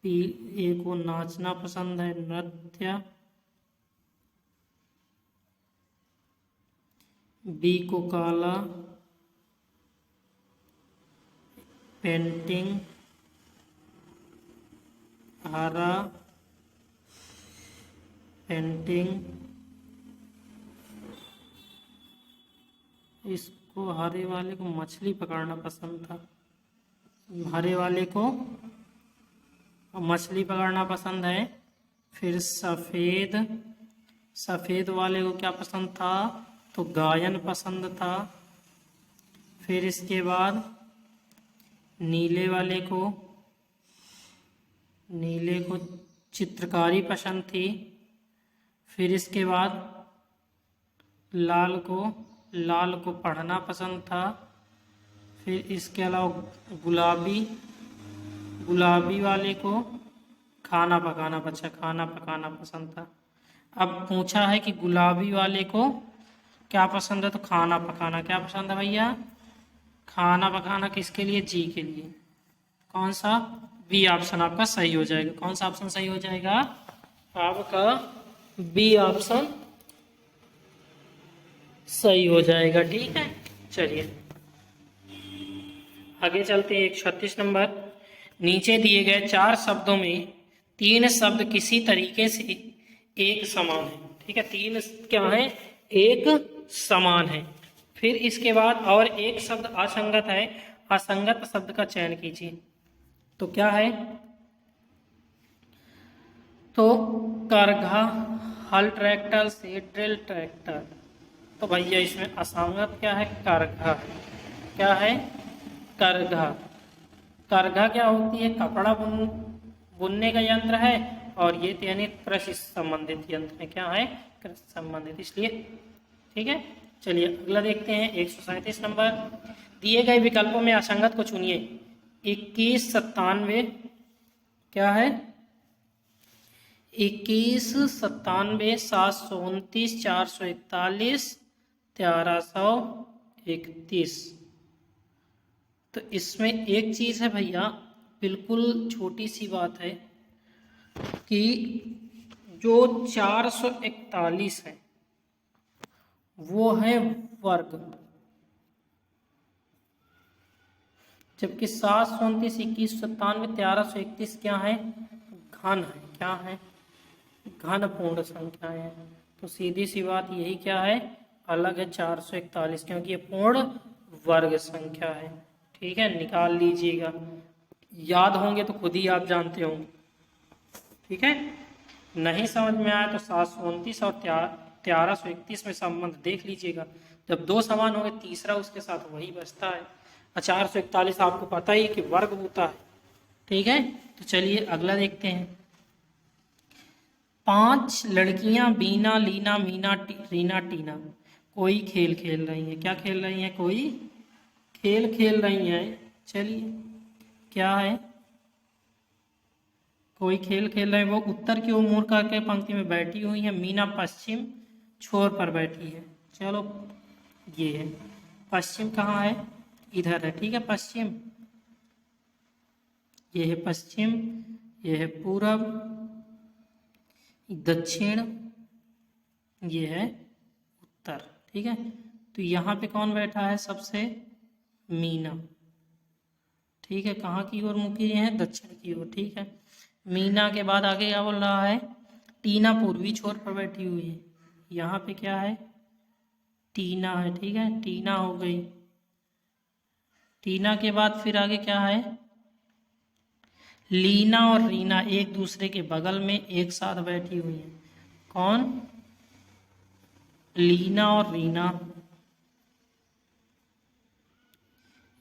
ए को नाचना पसंद है, नृत्य। बी को काला, पेंटिंग, हरा, पेंटिंग। इसको हरे वाले को मछली पकड़ना पसंद था, हरे वाले को मछली पकड़ना पसंद है। फिर सफ़ेद वाले को क्या पसंद था, तो गायन पसंद था। फिर इसके बाद नीले को चित्रकारी पसंद थी। फिर इसके बाद लाल को पढ़ना पसंद था। फिर इसके अलावा गुलाबी वाले को खाना पकाना पसंद था। अब पूछा है कि गुलाबी वाले को क्या पसंद है, तो खाना पकाना। क्या पसंद है भैया, खाना पकाना। किसके लिए, जी के लिए। कौन सा, बी ऑप्शन आपका सही हो जाएगा। कौन सा ऑप्शन सही हो जाएगा आपका, बी ऑप्शन सही हो जाएगा, ठीक है। चलिए आगे चलते हैं। 136 नंबर, नीचे दिए गए 4 शब्दों में 3 शब्द किसी तरीके से एक समान है, ठीक है। 3 क्या है, एक समान है। फिर इसके बाद और एक शब्द असंगत है, असंगत शब्द का चयन कीजिए। तो क्या है? तो करघा, हल ट्रैक्टर, सीड ड्रिल ट्रैक्टर। तो भैया इसमें असंगत क्या है? करघा। क्या है? करघा। करघा क्या होती है? कपड़ा बुनने का यंत्र है, और ये यानी कृषि संबंधित यंत्र है। क्या है? कृषि संबंधित, इसलिए ठीक है। चलिए अगला देखते हैं 137 नंबर। दिए गए विकल्पों में असंगत को चुनिए। 21 97, क्या है? 21 97 729 441 1331। तो इसमें एक चीज है भैया, बिल्कुल छोटी सी बात है कि जो 441 है वो है वर्ग, जबकि 729 21 97 1331 क्या है? घन है। क्या है? घन पूर्ण संख्या है। तो सीधी सी बात यही क्या है? अलग है 441, क्योंकि ये पूर्ण वर्ग संख्या है। ठीक है, निकाल लीजिएगा, याद होंगे तो खुद ही आप जानते होंगे। ठीक है, नहीं समझ में आया तो 729 और 1331 में संबंध देख लीजिएगा। जब दो समान होंगे तीसरा उसके साथ वही बचता है। 441 आपको पता ही कि वर्ग होता है। ठीक है, तो चलिए अगला देखते हैं। 5 लड़कियां बीना, लीना, मीना, रीना, टीना कोई खेल खेल रही हैं। क्या खेल रही हैं? कोई खेल खेल रही हैं। चलिए क्या है? कोई खेल खेल रहे हैं। वो उत्तर की ओर मुड़ करके पंक्ति में बैठी हुई है। मीना पश्चिम छोर पर बैठी है। चलो ये है पश्चिम, कहाँ है? इधर है। ठीक है, पश्चिम, ये है पश्चिम, ये है पूरब, दक्षिण, ये है उत्तर। ठीक है, तो यहाँ पे कौन बैठा है? सबसे मीना। ठीक है, कहाँ की ओर मुखी है? दक्षिण की ओर। ठीक है, मीना के बाद आगे क्या बोल रहा है? टीना पूर्वी छोर पर बैठी हुई है। यहाँ पे क्या है? टीना है। ठीक है, टीना हो गई। टीना के बाद फिर आगे क्या है? लीना और रीना एक दूसरे के बगल में एक साथ बैठी हुई है। कौन? लीना और रीना।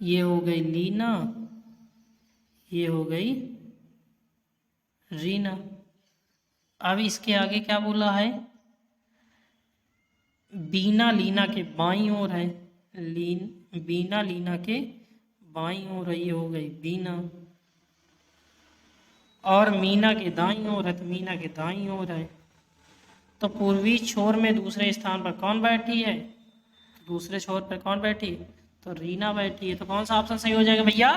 ये हो गई लीना, ये हो गई रीना। अब इसके आगे क्या बोला है? बीना लीना के बाईं ओर है। बीना लीना के बाईं ओर है, ये हो गई बीना। और मीना के दाईं ओर है, तो मीना के दाईं ओर है। तो पूर्वी छोर में दूसरे स्थान पर कौन बैठी है? दूसरे छोर पर कौन बैठी है? तो रीना बैठी है। तो कौन सा ऑप्शन सही हो जाएगा भैया?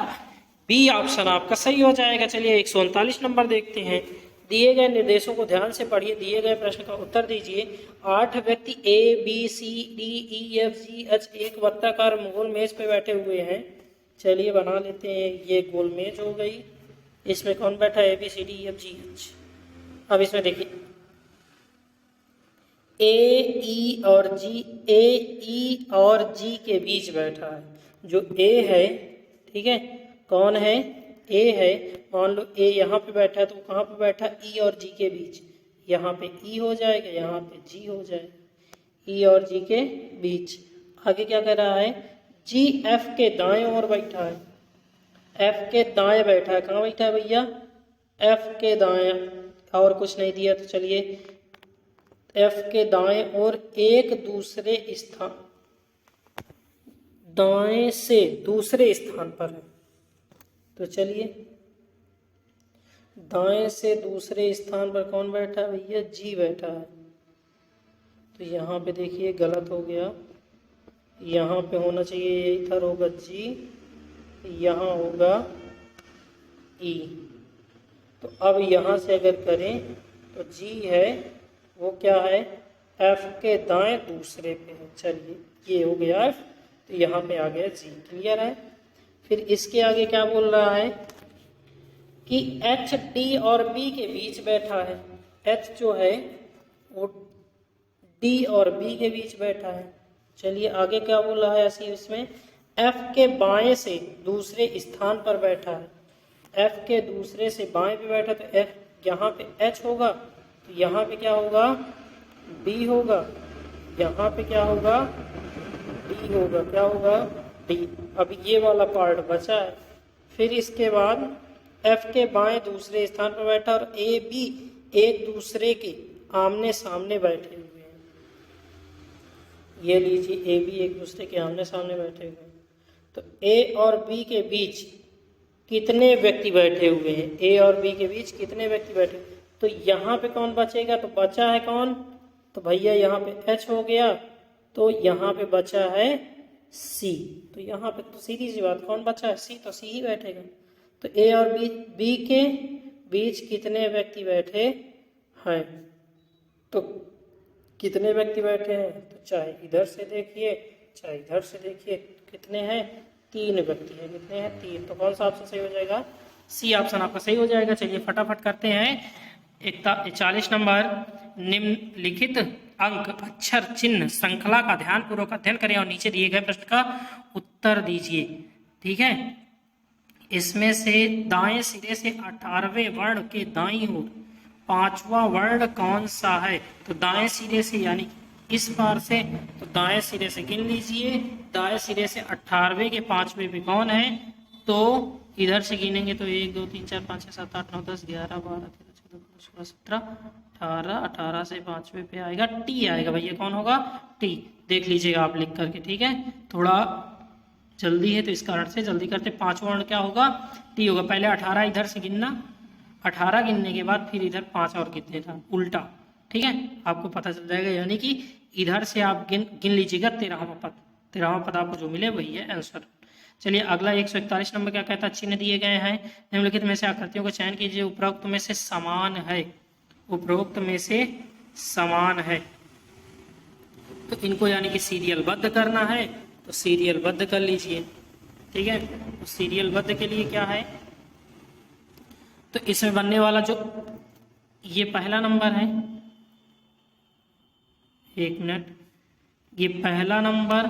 बी ऑप्शन आपका सही हो जाएगा। चलिए 139 नंबर देखते हैं। दिए गए निर्देशों को ध्यान से पढ़िए, दिए गए प्रश्न का उत्तर दीजिए। 8 व्यक्ति A B C D E F G H एक वृत्ताकार गोल मेज पे बैठे हुए हैं। चलिए बना लेते हैं। ये गोल मेज हो गई, इसमें कौन बैठा है? A B C D E F G H. अब इसमें देखिए ए ई और जी, ए ई और जी के बीच बैठा है। जो ए है, ठीक है, कौन है? ए है। मान लो ए यहाँ पे बैठा है, तो कहाँ पे बैठा? ई और जी के बीच। यहाँ पे ई हो जाएगा, यहाँ पे जी हो जाएगा। ई और जी के बीच। आगे क्या कर रहा है? जी एफ के दाएं ओर बैठा है। एफ के दाएं बैठा है। कहाँ बैठा है भैया? एफ के दाएं, और कुछ नहीं दिया। तो चलिए एफ के दाएं ओर एक दूसरे स्थान, दाएं से दूसरे स्थान पर है। तो चलिए दाएं से दूसरे स्थान पर कौन बैठा है भैया? जी बैठा है। तो यहाँ पे देखिए गलत हो गया, यहाँ पे होना चाहिए, इधर होगा जी, यहाँ होगा ई। तो अब यहाँ से अगर करें तो जी है, वो क्या है? एफ के दाएं दूसरे पे है। चलिए ये हो गया एफ, तो यहाँ पे आ गया जी। क्लियर है? फिर इसके आगे क्या बोल रहा है कि एच डी और बी के बीच बैठा है। एच जो है वो डी और बी के बीच बैठा है। चलिए आगे क्या बोला है ऐसी इसमें, F के बाएं से दूसरे स्थान पर बैठा है, F के दूसरे से बाएं पे बैठा, तो F यहाँ पे H होगा, तो यहाँ पे क्या होगा B होगा, यहाँ पे क्या होगा D होगा, क्या होगा D। अब ये वाला पार्ट बचा है। फिर इसके बाद F के बाएं दूसरे स्थान पर बैठा और A B एक दूसरे के आमने सामने बैठे हुए हैं। ये लीजिए A B एक दूसरे के आमने सामने बैठे हुए हैं। तो A और B के बीच कितने व्यक्ति बैठे हुए हैं, A और B के बीच कितने व्यक्ति बैठे, तो यहाँ पे कौन बचेगा, तो बचा है कौन, तो भैया यहाँ पे H हो गया, तो यहाँ पे बचा है C। तो यहाँ पे तो सीधी सी बात कौन बचा है, C, तो C ही बैठेगा। तो A और B के बीच कितने व्यक्ति बैठे हैं, तो कितने व्यक्ति बैठे हैं, तो चाहे इधर से देखिए चाहे इधर से देखिए, कितने हैं, 3 व्यक्ति हैं। कितने हैं, 3। तो कौन सा ऑप्शन सही हो जाएगा, सी ऑप्शन आपका सही हो जाएगा। चलिए फटाफट करते हैं 41 नंबर, निम्नलिखित अंक अक्षर चिन्ह श्रृंखला का ध्यानपूर्वक अध्ययन करें और नीचे दिए गए प्रश्न का उत्तर दीजिए। ठीक है, इसमें से दाएं सिरे से 18वें वर्ण के दाईं ओर 5वां वर्ण कौन सा है, तो दाएं सिरे से यानी इस पार से, तो दाएं सिरे से गिन लीजिए, दाएं सिरे से 18वें के 5वें पे कौन है, तो इधर से गिनेंगे तो 1 2 3 4 5 6 7 8 9 10 11 12 13 14 15 16 17 18, 18 से 5वें पे आएगा टी आएगा। भैया कौन होगा, टी। देख लीजिएगा आप लिख करके। ठीक है, थोड़ा जल्दी है तो इस कारण से जल्दी करते। 5वां वर्ण क्या होगा, टी होगा। पहले 18 इधर से गिनना, 18 गिनने के बाद फिर इधर 5 और गिन देना उल्टा। ठीक है, आपको पता चल जाएगा, यानी कि इधर से आप गिन लीजिएगा 13वां पद, 13वां पद आपको जो मिले वही है आंसर। चलिए अगला 141 नंबर क्या कहता है, चिन्ह दिए गए हैं, निम्नलिखित में से आकृतियों का चयन कीजिए, उपरोक्त में से समान है, उपरोक्त में से समान है। तो इनको यानी कि सीरियलबद्ध करना है, तो सीरियलबद्ध कर लीजिए। ठीक है, तो सीरियलबद्ध के लिए क्या है, तो इसमें बनने वाला जो ये पहला नंबर है, 1 मिनट, ये पहला नंबर,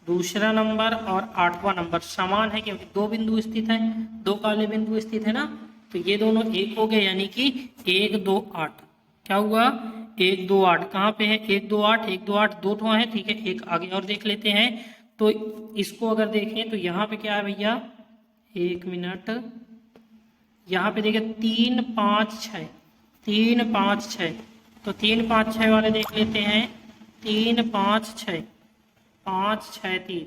दूसरा नंबर और 8वां नंबर समान है, क्योंकि 2 बिंदु स्थित है, 2 काले बिंदु स्थित है ना, तो ये दोनों एक हो गए, यानी कि 1 2 8। क्या हुआ, 1 2 8 कहाँ पे है, 1 2 8 1 2 8 2 है। ठीक है, एक आगे और देख लेते हैं, तो इसको अगर देखें तो यहाँ पे क्या है भैया, 1 मिनट, यहाँ पे देखिए 3 5 6, 3 5 6, तो 3 5 6 वाले देख लेते हैं, 3 5 6 5 6 3,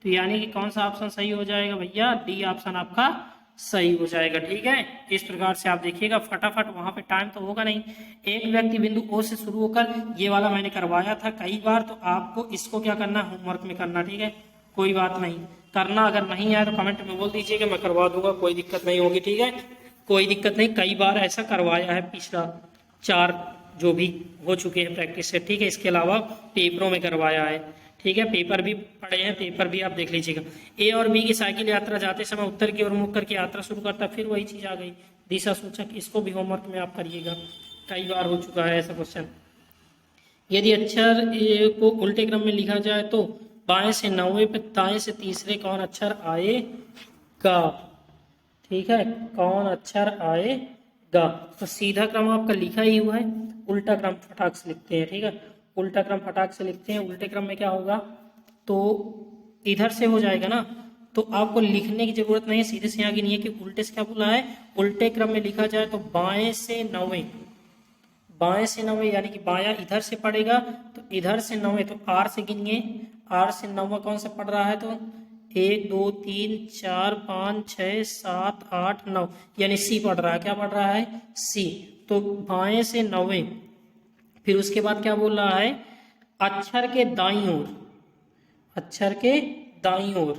तो यानी कि कौन सा ऑप्शन सही हो जाएगा भैया, डी ऑप्शन आपका सही हो जाएगा। ठीक है, इस प्रकार से आप देखिएगा फटाफट, वहां पे टाइम तो होगा नहीं। एक व्यक्ति बिंदु ओ से शुरू होकर, ये वाला मैंने करवाया था कई बार, तो आपको इसको क्या करना, होमवर्क में करना। ठीक है, कोई बात नहीं, करना अगर नहीं आया तो कमेंट में बोल दीजिएगा, मैं करवा दूंगा, कोई दिक्कत नहीं होगी। ठीक है, कोई दिक्कत नहीं, कई बार ऐसा करवाया है, पिछला 4 जो भी हो चुके हैं प्रैक्टिस से। ठीक है, इसके अलावा पेपरों में करवाया है। ठीक है, पेपर भी पढ़े हैं, पेपर भी आप देख लीजिएगा। ए और बी की साइकिल यात्रा जाते समय उत्तर की ओर मुख करके यात्रा शुरू करता, फिर वही चीज आ गई, दिशा सूचक। इसको भी होमवर्क में आप करिएगा, कई बार हो चुका है ऐसा क्वेश्चन। यदि अक्षर को उल्टे क्रम में लिखा जाए तो बाएं से 9वें पे दाएं से तीसरे कौन अक्षर आएगा। ठीक है, कौन अक्षर आएगा, तो सीधा क्रम आपका लिखा ही हुआ है, उल्टा क्रम फटाक से लिखते हैं। ठीक है, उल्टा क्रम फटाक से लिखते हैं। उल्टे क्रम में क्या होगा, तो इधर से हो जाएगा ना, तो आपको लिखने की जरूरत नहीं है, सीधे से यहाँ गिनिए कि उल्टे से क्या बोला है, उल्टे क्रम में लिखा जाए तो बाएं से 9वें, बाएं से 9वें, यानी कि बायां इधर से पड़ेगा, तो इधर से 9वें, तो आर से गिनिए, आर से 9वां कौन सा पड़ रहा है, तो 1 2 3 4 5 6 7 8 9, यानी सी पढ़ रहा है। क्या पढ़ रहा है, सी। तो बाएं से 9वें, फिर उसके बाद क्या बोल रहा है, अक्षर के दाईं ओर, अक्षर के दाईं ओर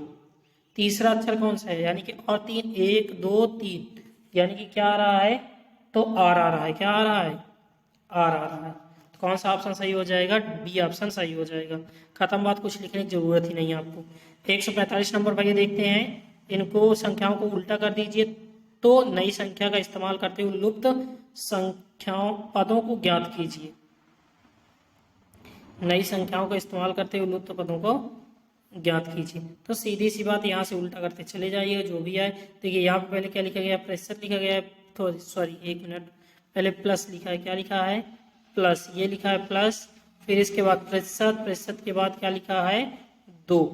तीसरा अक्षर कौन सा है, यानी कि और 3 1 2 3, यानी कि क्या आ रहा है, तो आर आ रहा है। क्या आ रहा है, आर आ रहा है। तो कौन सा ऑप्शन सही हो जाएगा, बी ऑप्शन सही हो जाएगा। खत्म बात, कुछ लिखने की जरूरत ही नहीं है आपको। 145 नंबर भैया देखते हैं, इनको संख्याओं को उल्टा कर दीजिए, तो नई संख्या का इस्तेमाल करते हुए लुप्त संख्याओं पदों को ज्ञात कीजिए। नई संख्याओं का इस्तेमाल करते हुए लुप्त पदों को ज्ञात कीजिए। तो सीधी सी बात, यहाँ से उल्टा करते चले जाइए जो भी आए। देखिए यहाँ पे पहले क्या लिखा गया, प्रतिशत लिखा गया है, तो सॉरी एक मिनट, पहले प्लस लिखा है, क्या लिखा है प्लस, ये लिखा है प्लस, फिर इसके बाद प्रतिशत, प्रतिशत के बाद क्या लिखा है 2,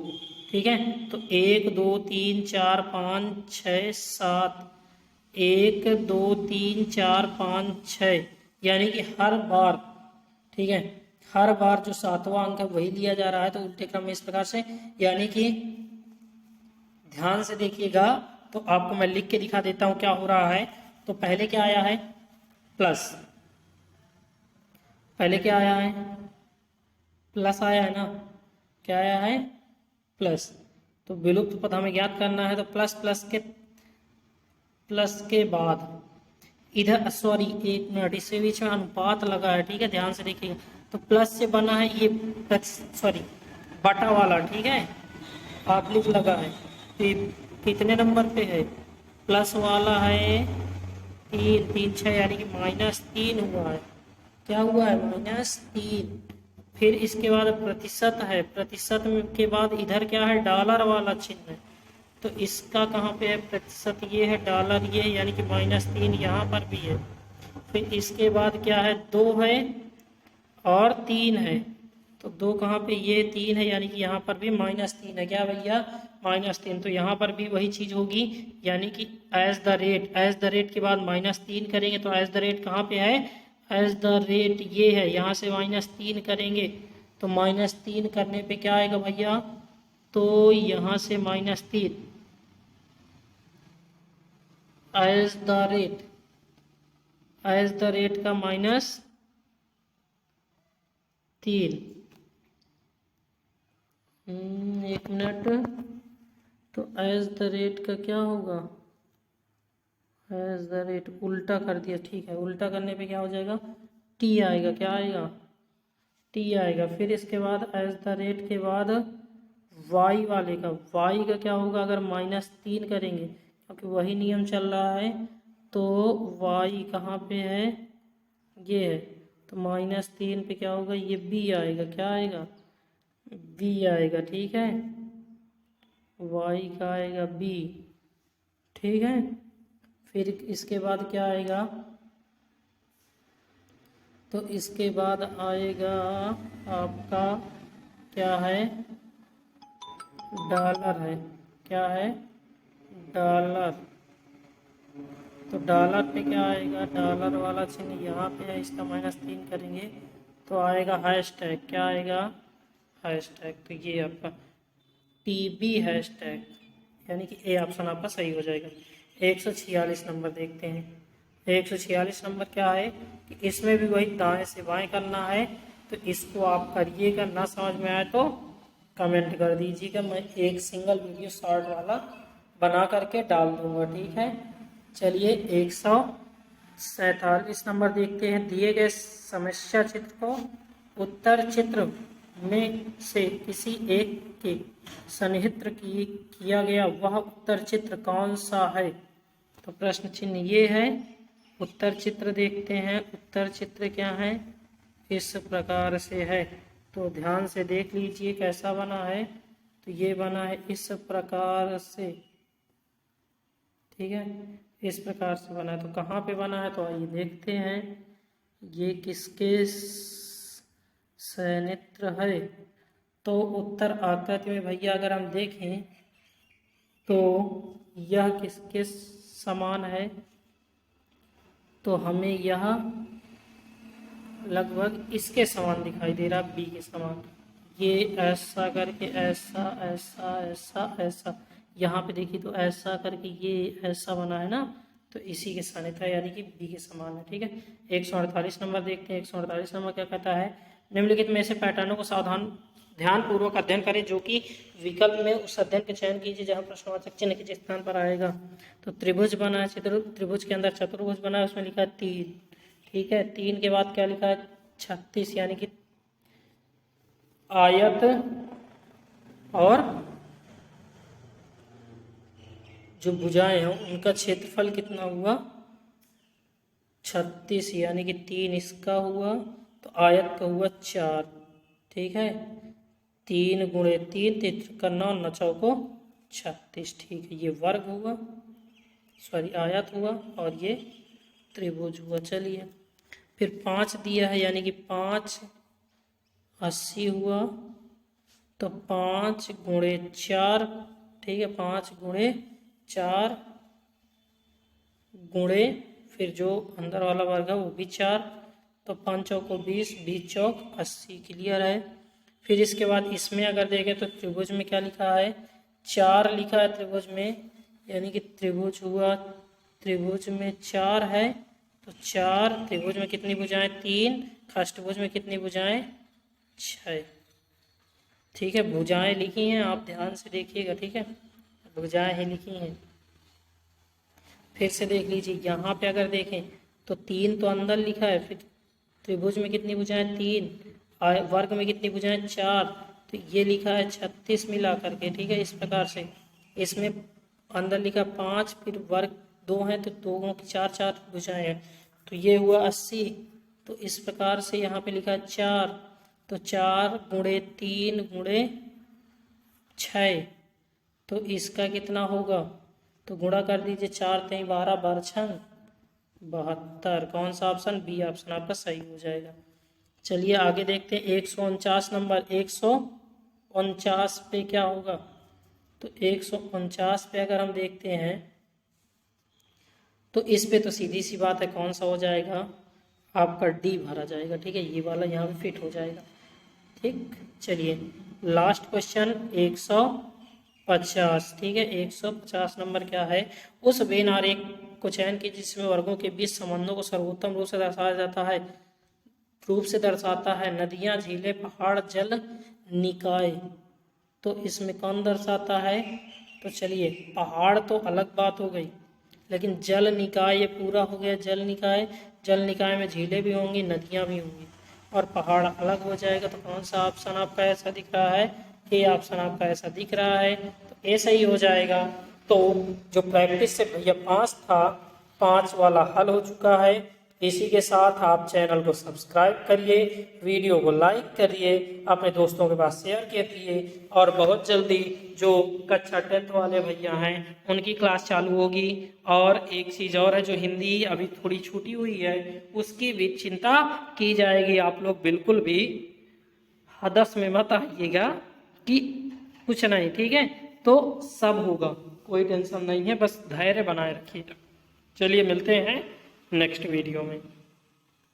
ठीक है। तो 1 2 3 4 5 6 7, 1 2 3 4 5 6, यानी कि हर बार, ठीक है, हर बार जो 7वां अंक है वही लिया जा रहा है। तो उल्टे क्रम में इस प्रकार से, यानी कि ध्यान से देखिएगा, तो आपको मैं लिख के दिखा देता हूं क्या हो रहा है। तो पहले क्या आया है प्लस, पहले क्या आया है प्लस आया है ना, क्या आया है प्लस। तो विलुप्त पद हमें ज्ञात करना है, तो प्लस प्लस के बाद इधर, सॉरी एक मिनट, इसके बीच में अनुपात लगा है, ठीक है, ध्यान से देखिएगा। तो प्लस से बना है ये सॉरी बटा वाला, ठीक है, ऑब्लिक लगा है। तो ये कितने नंबर पे है, प्लस वाला है 3 3 6, यानी कि -3 हुआ है, क्या हुआ है -3। फिर इसके बाद प्रतिशत है, प्रतिशत के बाद इधर क्या है डॉलर वाला चिन्ह है। तो इसका कहाँ पे है प्रतिशत, ये है डॉलर, ये यानी कि -3 यहाँ पर भी है। फिर इसके बाद क्या है 2 है और 3 है। तो 2 कहाँ पे, ये 3 है, यानी कि यहाँ पर भी -3 है, क्या भैया -3। तो यहाँ पर भी वही चीज़ होगी, यानी कि at the rate, at the rate के बाद -3 करेंगे। तो एज द रेट कहाँ पे है, एज द रेट ये है, यहाँ से -3 करेंगे। तो -3 करने पे क्या आएगा भैया, तो यहाँ से -3 at the rate, at the rate का -3, एक मिनट, तो एज द रेट का क्या होगा, एज द रेट उल्टा कर दिया, ठीक है, उल्टा करने पे क्या हो जाएगा टी आएगा, क्या आएगा टी आएगा। फिर इसके बाद एज द रेट के बाद वाई वाले का, वाई का क्या होगा अगर -3 करेंगे, क्योंकि वही नियम चल रहा है। तो वाई कहाँ पे है, ये है, तो -3 पे क्या होगा, ये बी आएगा, क्या आएगा बी आएगा, ठीक है, वाई का आएगा बी, ठीक है। फिर इसके बाद क्या आएगा, तो इसके बाद आएगा आपका क्या है डॉलर है, क्या है डॉलर। तो डॉलर पे क्या आएगा, डॉलर वाला चिन्ह यहाँ पे है, इसका -3 करेंगे तो आएगा हैशटैग, क्या आएगा हैशटैग। तो ये आपका TB हैशटैग, यानी कि ए ऑप्शन आपका सही हो जाएगा। 146 नंबर देखते हैं। 146 नंबर क्या है कि इसमें भी वही दाएं से बाएं करना है। तो इसको आप करिएगा, ना समझ में आए तो कमेंट कर दीजिएगा, मैं एक सिंगल वीडियो शॉर्ट वाला बना करके डाल दूंगा, ठीक है। चलिए 147 नंबर देखते हैं। दिए गए समस्या चित्र को उत्तर चित्र में से किसी एक के सन्निहित किया गया वह उत्तर चित्र कौन सा है। तो प्रश्न चिन्ह ये है, उत्तर चित्र देखते हैं। उत्तर चित्र क्या है, इस प्रकार से है, तो ध्यान से देख लीजिए कैसा बना है। तो ये बना है इस प्रकार से, ठीक है, इस प्रकार से बना है। तो कहाँ पे बना है, तो आइए देखते हैं ये किसके सन्निहित है। तो उत्तर आकृति में भैया अगर हम देखें तो यह किसके समान है, तो हमें यह लगभग इसके समान दिखाई दे रहा, बी के समान। ये ऐसा करके ऐसा ऐसा ऐसा ऐसा, यहाँ पे देखिए तो ऐसा करके ये ऐसा बना है ना, तो इसी के सन्निहित है, यानी कि बी के समान है, ठीक है। 148 नंबर देखते हैं। 148 नंबर क्या कहता है, निम्नलिखित में से पैटर्नों को सावधान ध्यानपूर्वक अध्ययन करें जो कि विकल्प में उस अध्ययन का चयन कीजिए जहाँ प्रश्नवाचक चिन्ह किस स्थान पर आएगा। तो त्रिभुज बना है, त्रिभुज के अंदर चतुर्भुज बना है, उसमें लिखा है 3, ठीक है। 3 के बाद क्या लिखा है 36, यानी कि आयत और जो भुजाएं हैं उनका क्षेत्रफल कितना हुआ 36, यानी कि 3 इसका हुआ, तो आयत का हुआ 4, ठीक है। 3 गुणे 3, 3 9 9 चौको 36, ठीक है। ये वर्ग हुआ, सॉरी आयत हुआ, और ये त्रिभुज हुआ। चलिए फिर 5 दिया है, यानी कि 5 80 हुआ, तो 5 गुणे 4, ठीक है। 5 गुणे 4 गुणे फिर जो अंदर वाला वर्ग है वो भी 4, तो 5 चौको 20, 20 चौक 80, क्लियर है। फिर इसके बाद इसमें अगर देखें तो त्रिभुज में क्या लिखा है, 4 लिखा है त्रिभुज में, यानी कि त्रिभुज हुआ, त्रिभुज में 4 है, तो 4, त्रिभुज में कितनी भुजाएं 3, खष्टभुज में कितनी भुजाएं 6, ठीक है। भुजाएं लिखी हैं, आप ध्यान से देखिएगा, ठीक है, भुजाएं ही लिखी हैं। फिर से देख लीजिए, यहाँ पे अगर देखें तो 3 तो अंदर लिखा है, फिर त्रिभुज में कितनी भुजाएं 3, वर्ग में कितनी भुजाएं 4, तो ये लिखा है 36 मिला करके, ठीक है। इस प्रकार से इसमें अंदर लिखा 5, फिर वर्ग 2 है, तो 2 की 4 4 भुजाएं हैं, तो ये हुआ 80। तो इस प्रकार से यहाँ पे लिखा है 4, तो 4 गुणे 3 गुणे 6, तो इसका कितना होगा, तो गुणा कर दीजिए, 4 3 12, 12 6 72। कौन सा ऑप्शन, बी ऑप्शन आपका सही हो जाएगा। चलिए आगे देखते हैं 149 नंबर। 149 पे क्या होगा, तो 149 पे अगर हम देखते हैं तो इस पे तो सीधी सी बात है, कौन सा हो जाएगा आपका, डी भरा जाएगा, ठीक है। ये वाला यहाँ पे फिट हो जाएगा, ठीक। चलिए लास्ट क्वेश्चन 150, ठीक है। 150 नंबर क्या है, उस वेन आरेख को चयन कीजिए जिसमें वर्गों के बीच संबंधों को सर्वोत्तम रूप से दर्शाया जाता है, रूप से दर्शाता है। नदियां, झीलें, पहाड़, जल निकाय, तो इसमें कौन दर्शाता है, तो चलिए पहाड़ तो अलग बात हो गई, लेकिन जल निकाय ये पूरा हो गया। जल निकाय, जल निकाय में झीलें भी होंगी, नदियां भी होंगी, और पहाड़ अलग हो जाएगा। तो कौन सा ऑप्शन आपका ऐसा दिख रहा है, ए ऑप्शन आपका ऐसा दिख रहा है, तो ए सही हो जाएगा। तो जो प्रैक्टिस से भैया 5 था, 5 वाला हल हो चुका है। इसी के साथ आप चैनल को सब्सक्राइब करिए, वीडियो को लाइक करिए, अपने दोस्तों के पास शेयर कीजिए, और बहुत जल्दी जो कक्षा 10th वाले भैया हैं उनकी क्लास चालू होगी। और एक चीज़ और है, जो हिंदी अभी थोड़ी छूटी हुई है उसकी भी चिंता की जाएगी। आप लोग बिल्कुल भी हदस में मत आइएगा कि कुछ नहीं, ठीक है, तो सब होगा, कोई टेंशन नहीं है, बस धैर्य बनाए रखिएगा। चलिए मिलते हैं नेक्स्ट वीडियो में।